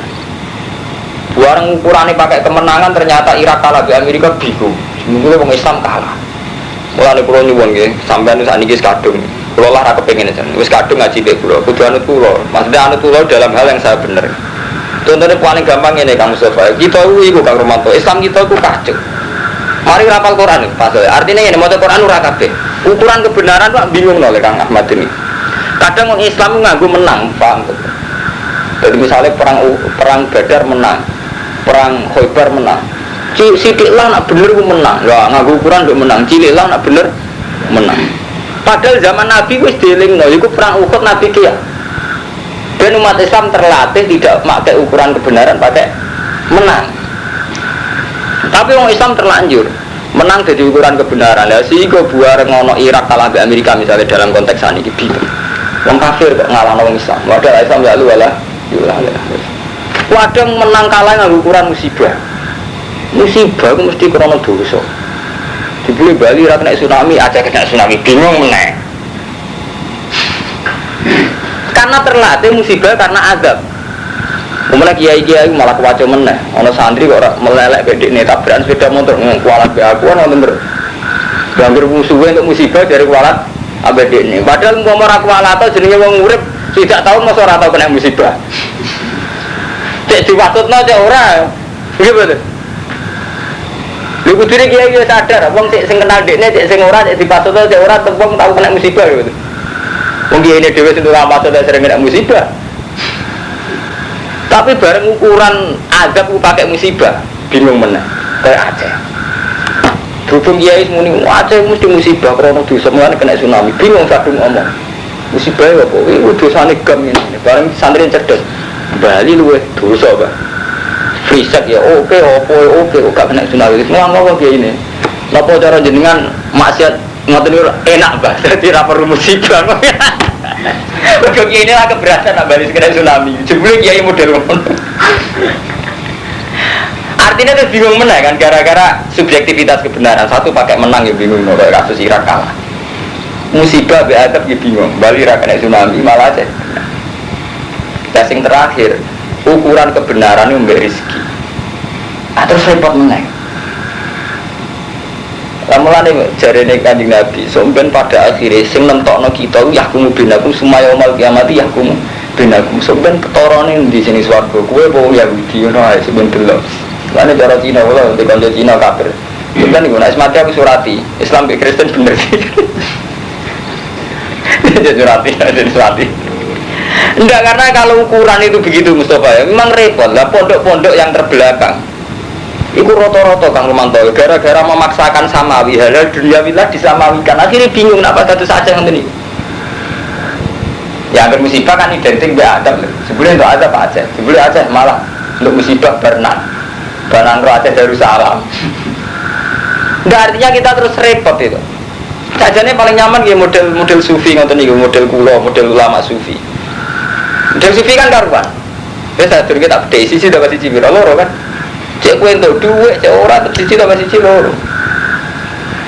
Bareng ukurannya pakai kemenangan ternyata Irak kalah di Amerika bingung. Mungkin orang Islam kalah. Mulane kula nyuwun nggih, sampeyan sakniki wis kadung. Kula lah ra kepengin jan. Wis kadung ngaji kek kula, kudu anut kula. Maksudnya anut kula dalam hal yang saya bener. Contohnya paling gampang ini Kang Mustafa. Kita iku Kang Romanto, Islam kita iku kacau. Mari rapal Quran pas. Artinya ngene, maca Quran ora kabeh. Ukuran kebenaran Pak bingung oleh Kang Ahmad ini. Kadang orang Islam nganggo menang, paham betul. Jadi misalnya perang Badar menang, perang Khaybar menang. Sidik lah nak bener ku menang. Lah nganggo ukuran nduk menang, cilik lah nak bener menang. Padahal zaman Nabi wis dielingno iku perang Uhud Nabi ki ya. Dan umat Islam terlatih tidak pakai ukuran kebenaran, pakai menang. Tapi orang Islam terlanjur menang dari ukuran kebenaran. Lah sehingga buareng ono Irak kalah di Amerika misalnya dalam konteks saniki bingung. Wong kafir kok ngalahno wong Islam. Padahal Islam ya lu wala. Kadang menang kalah nganggo ukuran musibah. Musibah itu mesti krana dosa. Dibeli Bali ra kena tsunami, aja kena tsunami bingung meneh. Karena terlatih musibah karena azab. Kemudian kiai-kiai malah kewaco meneh. Ana santri kok ora melelek bedekne tabrakan sepeda motor kualat be aku ana bener. Gambir musuhe untuk musibah dari kualat abadi ini. Padahal umpama ora kualat jenenge wong urip tidak tahu masa ora tau kena musibah. Cek diwatutno cek ora. Nggih betul. Lha kudune kiai yo sadar, wong sing kenal dekne, sing ora, sing dipasutno, sing ora wong tau kena musibah gitu. Wong kiai ini dhewe sing ora pasutno sering kena musibah. Tapi bareng ukuran azab ku pakai musibah, bingung meneh. Kayak Aceh. Berhubung kiai muni Aceh mesti musibah karena dosa mulane kena tsunami. Bingung kadung ngomong. Musibah apa? Iku dosane gam ini. Bareng santri cerdas. Bali luwih dosa, Pak. Friset ya oke gak kena tsunami. Ngomong kiai ini. Napa cara jenengan maksiat ngoten niku enak, Pak. Dadi ra perlu musibah. Kok kiai ini lah keberatan nak bali kena tsunami. Jebule kiai model ngono. Artinya itu bingung menang kan gara-gara subjektivitas kebenaran. Satu pakai menang ya bingung, kayak kasus Irak kalah. Musibah beadab ya bingung. Bali ra kena tsunami malah aja. Yang terakhir ukuran kebenaran itu memberi rezeki. Terus repot menang. Lamulane jarene Kanjeng Nabi, sampeyan pada akhirnya sing nentokno kita yahkumu binakum sumaya yaumil qiyamati yahkumu binakum. Sampeyan ketorone di sini swarga, kowe apa Yahudi ngono ae sampeyan delok. Lane cara Cina wala di kanca Cina kafir. Sampeyan niku nek mati aku surati, Islam be Kristen bener sih. Surati. Enggak, karena kalau ukuran itu begitu Mustafa ya, memang repot lah pondok-pondok yang terbelakang. Iku roto-roto Kang Romanto, gara-gara memaksakan samawi, halal duniawilah disamawikan. Akhirnya bingung kenapa satu saja yang ini. Yang bermusibah kan identik dengan adab. Sebelum itu adab aja, sebelum aja malah untuk musibah berenang. Berenang roh aja Darussalam. Enggak, artinya kita terus repot itu. Sajane paling nyaman ya model sufi ngoten niku, model kula, model ulama sufi. Model sufi kan karuan. Wis atur kita bedhe siji dapat siji piro loro kan. Cek kowe entuk dhuwit, cek ora siji dapat siji loro.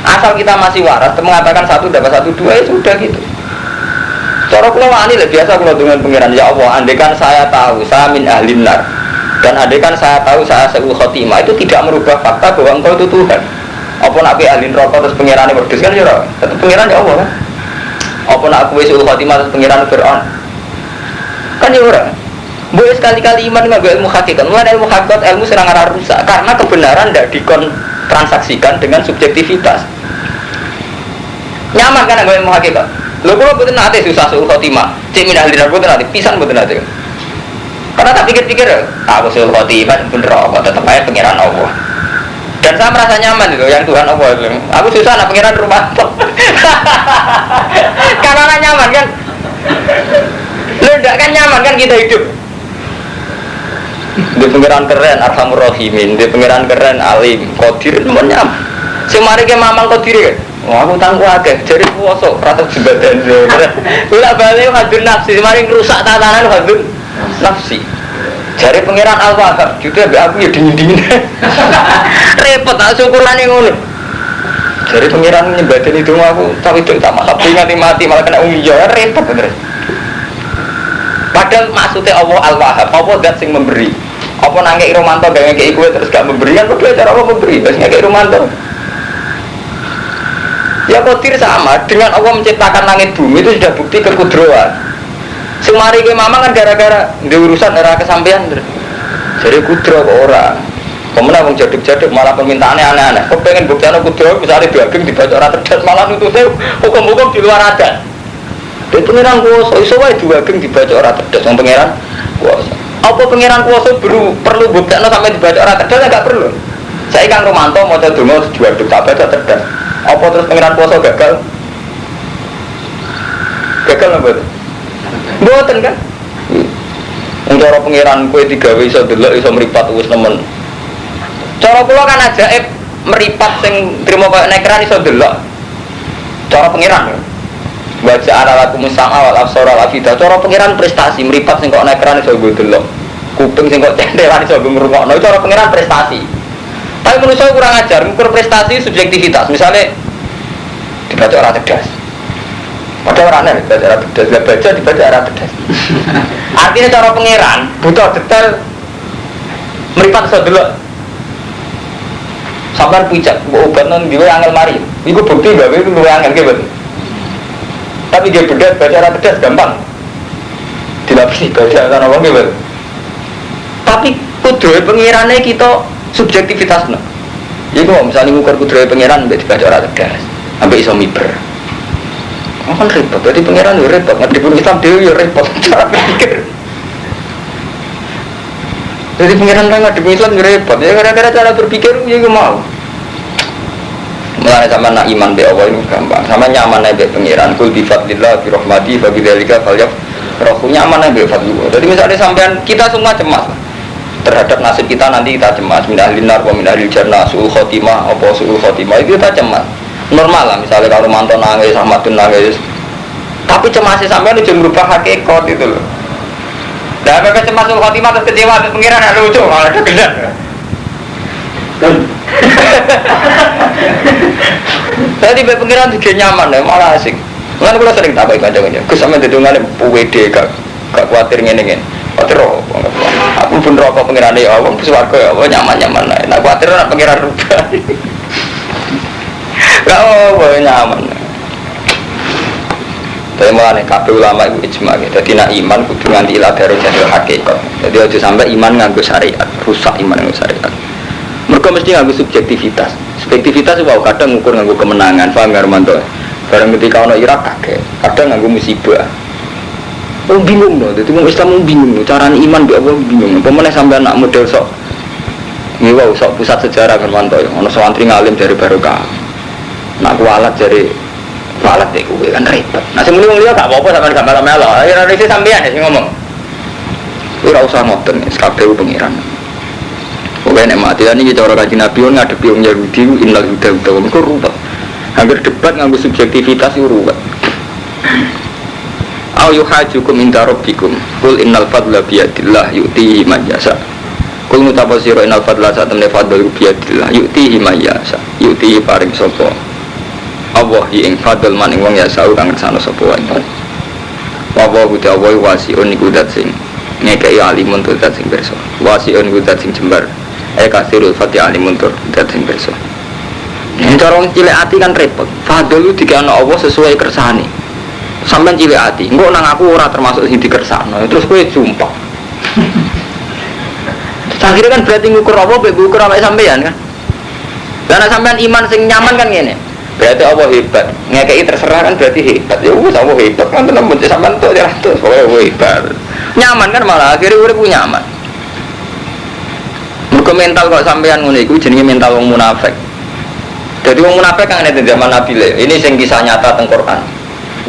Asal kita masih waras, mengatakan satu dapat satu dua ya sudah gitu. Cara kula wani lho biasa kula dengan pengiran ya Allah, andaikan saya tahu saya min ahlin nar dan andaikan saya tahu saya seul khotimah itu tidak merubah fakta bahwa engkau itu Tuhan. Apa nak ahlin rokok terus pengirane wedhus kan ya ora. Tetep pengiran ya Allah kan. Apa nak kowe seul khotimah terus pengiran Firaun. Kan ya ora. Boleh sekali-kali iman nggak ilmu hakikat. Mulai ilmu hakikat ilmu serang arah rusak karena kebenaran tidak dikontransaksikan dengan subjektivitas. Nyaman kan nggak ilmu hakikat. Lo kalau betul nanti susah suul khotimah. Cik minah linar betul nanti pisan betul nanti. Karena tak pikir-pikir, aku suul khotimah bener kok tetap aja pengiran Allah. Dan saya merasa nyaman itu yang Tuhan Allah itu. Aku susah nak pengiran rumah. Karena nyaman kan. Lo tidak kan nyaman kan kita hidup. Di pengiran keren, Arhamur Rahimin. Di pengiran keren, Alim, Qadir, semuanya. Semari ke mamang Qadir kan. Wah, aku tangguh agak, jadi puasa, rata jembatan. Ulah balik hadir nafsi, semari ngerusak tatanan hadir nafsi. Jadi pengiran Al-Wahhab, juga aku ya dingin-dingin. Repot, tak syukuran yang ngono. Jadi pengiran nyebatin itu aku, tapi itu tak malah mati malah kena umiyah, repot bener. Padahal maksudnya Allah Al-Wahhab, apa dat sing memberi. Apa nangkei Romanto gak ngekei gue terus gak memberi kan berdua cara Allah memberi, terus ngekei Romanto. Ya Qadir sama, dengan Allah menciptakan langit bumi itu sudah bukti kekudroan. Semari ke mama kan gara-gara di urusan era kesampean. Jadi kudro ke orang. Pemenang mau jaduk-jaduk malah permintaannya aneh-aneh. Kau pengen buktian kudro misalnya daging dibaca orang terdas malah nututnya hukum-hukum di luar adat. Dan pengiran kuasa, iso wae daging dibaca orang terdas, yang pengiran kuasa. Apa pengiran kuasa perlu buktian sampai dibaca orang terdas enggak perlu. Saya Kang Romanto mau donga jual duk tak baca terdas. Apa terus pengiran kuasa gagal? Gagal apa itu? Mboten kan? Cara pengiran kowe digawe iso delok iso mripat wis nemen. Cara kula kan ajaib mripat sing trimo koyo nekran iso delok. Cara pengiran. Baca ala-laku musama wal absara wal afida. Cara pengiran prestasi mripat sing kok nekran iso nggo delok. Kuping sing kok cenderan iso nggo ngrungokno. Cara pengiran prestasi. Tapi manusia kurang ajar, mengukur prestasi subjektivitas. Misalnya dibaca orang cerdas. Padahal orangnya dibaca orang cerdas, dibaca orang cerdas. Artinya cara pengiran butuh detail meripat sedelok. Sampai pijak, obat non diwe angel mari. Iku bukti gawe itu luwe angel gitu. Tapi dia beda baca orang cerdas gampang. Dilapisi baca orang apa gitu. Tapi kudu pengirannya kita subjektivitas no. Iku misalnya ngukur kudrohe pangeran mbek dibaca ora tegas, ambek iso miber. Kan repot, jadi pangeran yo repot, ngerti pun Islam dhewe yo repot cara berpikir. Jadi pangeran ngerti pun Islam yo repot, ya gara-gara cara berpikir yo mau. Mulane sama nak iman be Allah itu gampang, sama nyaman be pangeran, kul bi fadlillah bi rahmati fa bidzalika falyafrahu, nyaman be fadlillah. Jadi misalnya sampean kita semua cemas terhadap nasib kita, nanti kita cemas min ahlin nar wa min ahlil jannah, suul khotimah apa suul khotimah, itu kita cemas. Normal lah, misalnya kalau mantu nangis, Ahmadun nangis, tapi cemasnya sampean itu merubah hakikat itu loh. Dah apa cemas suul khotimah terus kecewa terus pengiran ada lucu, malah ada gelar. Tadi pengiran juga nyaman ya, malah asik. Kan kalau sering tak baik aja, Gus sampe didongane PWD gak kuatir ngene-ngene. Kuatir aku pun rokok pengiran ya, wong swarga ya, nyaman-nyaman ae. Nak kuatir nak pengiran rubah. Gak nyaman. Tapi mulane kabeh ulama itu ijma gitu. Jadi nak iman kudu nganti ila darajatul haqiqah. Jadi aja sampai iman nganggo syariat, rusak iman nganggo syariat. Mereka mesti nganggo subjektivitas. Subjektivitas itu kadang ngukur nganggo kemenangan, paham gak Romanto? Barang ketika ono Irak kaget, kadang nganggo musibah. Oh bingung loh, jadi orang Islam bingung loh, cara iman dia apa bingung. Pemenang sampai anak model sok, ngewa sok pusat sejarah Romanto. Ono santri ngalim dari barokah, nak kualat dari kualat deh, gue kan repot. Nah semuanya lihat gak apa-apa sampai gambar melo. Akhirnya sih sampean ya sih ngomong. Gue rasa ngoten, SKPU pengiran. Pokoknya nek mati ini cara kaji Nabi on ngadepi wong Yahudi innal huda huda wong iku ruwet. Hampir debat nganggo subjektivitas iku ruwet. Au yuhajukum inda rabbikum qul innal fadla bi yadillah yu'tihi man yasha. Qul mutabasira innal fadla satamne fadlu bi yadillah yu'tihi man yasha. Yu'tihi paring sapa Allah ing fadl man ing wong yasha kang ngersano sapa wae. Wa wa utawa wasiun iku dat sing ngekei alimun tur dat sing pirsa. Wasiun iku dat sing jembar. Kasirul fatih alimun tur dat sing pirsa. Yen cara cilik ati kan repot. Fadl itu dikene Allah sesuai kersane. Sampeyan cilik ati, engko nang aku ora termasuk sing dikersakno. Terus kowe sumpah. Akhirnya kan berarti ngukur apa mbek ngukur awake sampeyan kan. Lah nek sampeyan iman sing nyaman kan ngene. Berarti Allah hebat. Ngekeki terserah kan berarti hebat. Ya wis Allah hebat kan tenan men sampeyan tok 100. Pokoke hebat. Nyaman kan malah akhirnya urip nyaman. Mergo mental kok sampeyan ngono iku jenenge mental wong munafik. Jadi wong munafik kan ana zaman Nabi le. Ini sing kisah nyata teng Quran.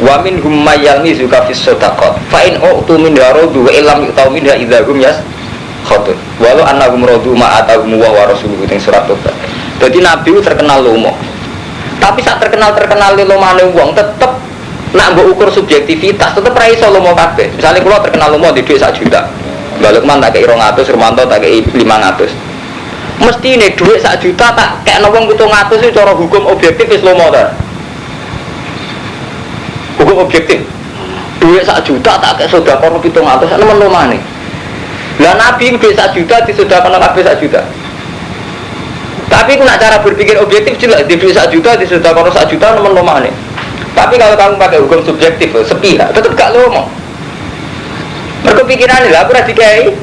Wa minhum mayyalmi zuka fis sadaqat. Fa in u'tu min daradu wa illam yu'tu minha idzahum khotun. Walau annahum radu ma atahum wa rasuluhu teng surat Tobat. Jadi Nabi itu terkenal lomo. Tapi saat terkenal lomane wong tetep nak mbok ukur subjektivitas tetep ra iso lomo kabeh. Misale kula terkenal lomo di dhuwit 1 juta. Mbak Lukman tak kei 200, Romanto tak kei 500. Mesti ini duit 1 juta tak kayak nobong 700 itu cara hukum objektif is lomo ta. Hukum objektif. Duit 1 juta tak kayak sedekah 700 nemen lomane. Lah Nabi duit 1 juta disodakana kabeh 1 juta. Tapi aku nak cara berpikir objektif jelas di duit 1 juta disodakana 1 juta nemen lomane. Tapi kalau kamu pakai hukum subjektif sepihak tetap gak lomo. Mereka pikirannya lah, aku rasa dikai.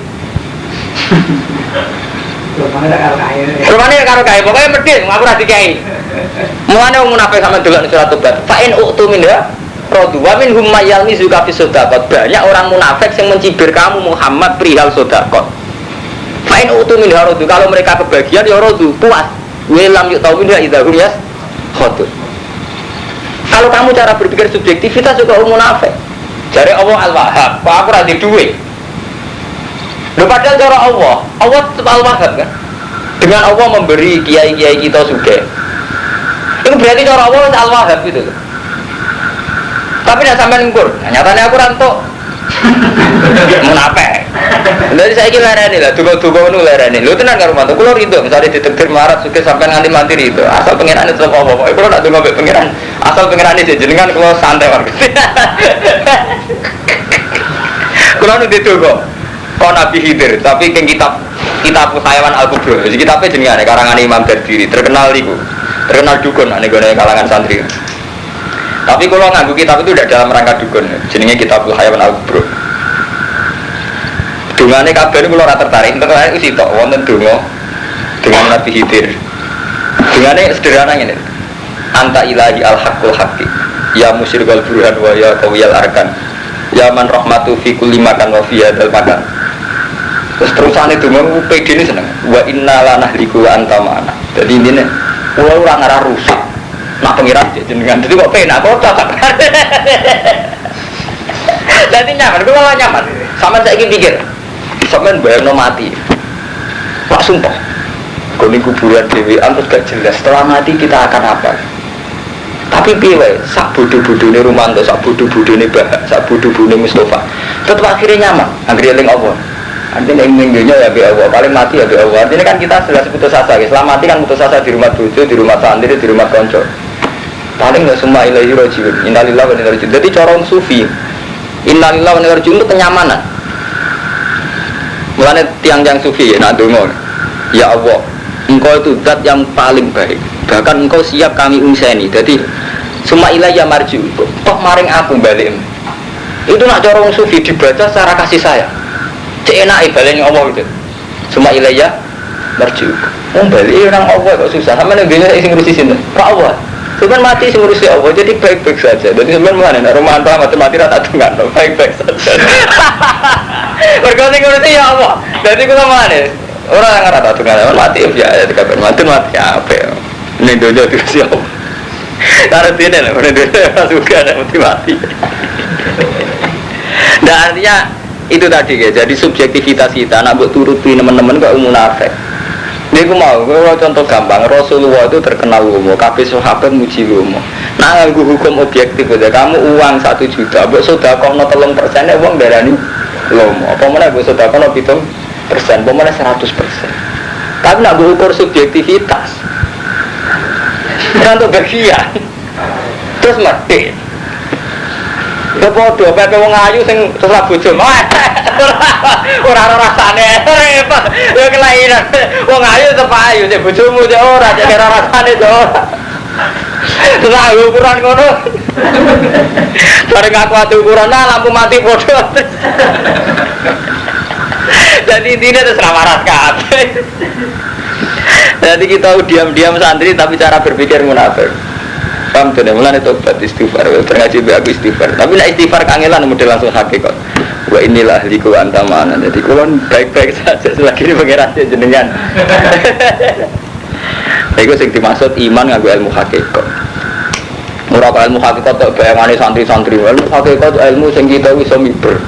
Rumahnya karo kaya, pokoknya medit, aku rasa dikai. Mulanya orang munafik sama dulu surat Tobat. Fa'in u'tu minha rodu wa min hum mayyalmi zuka fi sodakot. Banyak orang munafik yang mencibir kamu Muhammad perihal sodakot. Fa'in u'tu minha rodu, kalau mereka kebagian ya rodu, puas. Wilam yuk tau minha idhahum ya khodur. Kalau kamu cara berpikir subjektivitas juga orang munafik. Jari Allah Al-Wahhab, kok aku rada duit. Loh padahal cara Allah tetap Al-Wahhab kan. Dengan Allah memberi kiai-kiai kita sugih. Itu berarti cara Allah Al-Wahhab gitu loh. Tapi tidak sampai ngukur. Nah, nyatanya aku rantok. Munafik. Jadi saya kira lereni lah, duga-duga itu lereni. Lu tenang kan Romanto, kalau rindu misalnya ditegir marat suka sampai nganti mati itu. Asal pengiran itu apa-apa. Kalau nak duga pengiran, asal pengiran itu jenengan kalau santai warga. Kalau nu diduga, kau Nabi Khidir, tapi ke kitab Hayawan Al-Kubro. Jadi kitabnya jenengan karangan Imam Berdiri, terkenal itu, terkenal dukun, ane gue kalangan santri. Tapi kalau nganggu kitab itu tidak dalam rangka dukun, jenenge Kitabul Hayawan Al-Kubro. Dungane kabeh niku kula ora tertarik itu sitok wonten donga dengan Nabi Khidir. Dengannya sederhana ini. Anta ilahi al-haqqul haqqi. Ya musyrikal burhan wa ya qawiyal arkan. Ya man rahmatu fi kulli makan wa fi hadzal makan. Terus terusan itu mau PD ini seneng. Wa inna lanahliku wa anta ma'ana. Jadi intinya pulau orang arah rusak. Nak pengiran jenengan. Jadi kok penak kok cocok. Jadi nyaman, gue malah nyaman. Sama saya ingin pikir, sampean bayangno mati. Pak sumpah. Kuning kuburan dewi, terus gak jelas. Setelah mati kita akan apa? Tapi piye sak bodoh-bodohne Rumanto, sak bodoh-bodohne Bahak, sak bodoh-bodohne Mustafa. Tetap akhirnya nyaman. Anggere eling Allah. Artinya yang minggunya ya be Allah, paling mati ya be Allah. Artinya kan kita jelas putus asa. Setelah mati kan putus asa di rumah bojo, di rumah santri, di rumah konco. Paling nggak semua ilahi rojiun. Innalillahi wa inna ilaihi raji'un. Jadi corong sufi. Innalillahi wa inna ilaihi raji'un itu kenyamanan. Mulane tiang-tiang sufi ya nak donga. Ya Allah, Engkau itu zat yang paling baik. Bahkan Engkau siap kami ungseni. Jadi semua ilayya marji'u. Kok maring aku balik. Itu nak corong sufi dibaca secara kasih sayang. Cek enak ibaratnya Allah itu. Semua ilayya marji'u. Balik orang Allah kok susah. Sama negara yang ngurusi sini. Pak Allah. Sebenarnya mati ngurusi Allah. Jadi baik-baik saja. Jadi sebenarnya mana? Rumah antara mati rata dengar. Baik-baik saja. Berganti ngurusi ya Allah. Jadi kita mana? Orang yang rata dengar. Mati ya. Mati apa? Ini dojo diurusi Allah. Karena tidak lah. Ini dojo juga ada mati. Dan artinya itu tadi ya, jadi subjektivitas kita nak buat turuti teman-teman kok munafik. Dia mau, contoh gampang, Rasulullah itu terkenal lomo, kabeh sahabat muji lomo. Nah, nganggo hukum objektif aja, kamu uang 1 juta, mbok sedekahno 3%, uang darani lomo. Apa meneh mbok sedekahno 7%, apa meneh 100%. Tapi nak ukur subjektivitas. Untuk bagian. Terus mati. Ya podo, pepe wong ayu sing setelah bojo. Ora rasane repot. Ya kelainan. Wong ayu tetep ayu, sing bojomu cek ora, cek ora rasane to. Setelah ukuran ngono. Bareng aku ati ukuran lampu mati podo. Jadi intinya itu selamat kabeh. Jadi kita diam-diam santri tapi cara berpikir munafik. Paham tuh, mulane tobat istighfar, ngaji be aku istighfar. Tapi nek istighfar kangelan model langsung hakikat. Wa inilah liku antamana. Jadi kulon baik-baik saja selagi ini pangeran jenengan. Iku sing dimaksud iman nganggo ilmu hakikat. Ora kok ilmu hakikat tok bayangane santri-santri. Ilmu hakikat ilmu sing kita iso miber.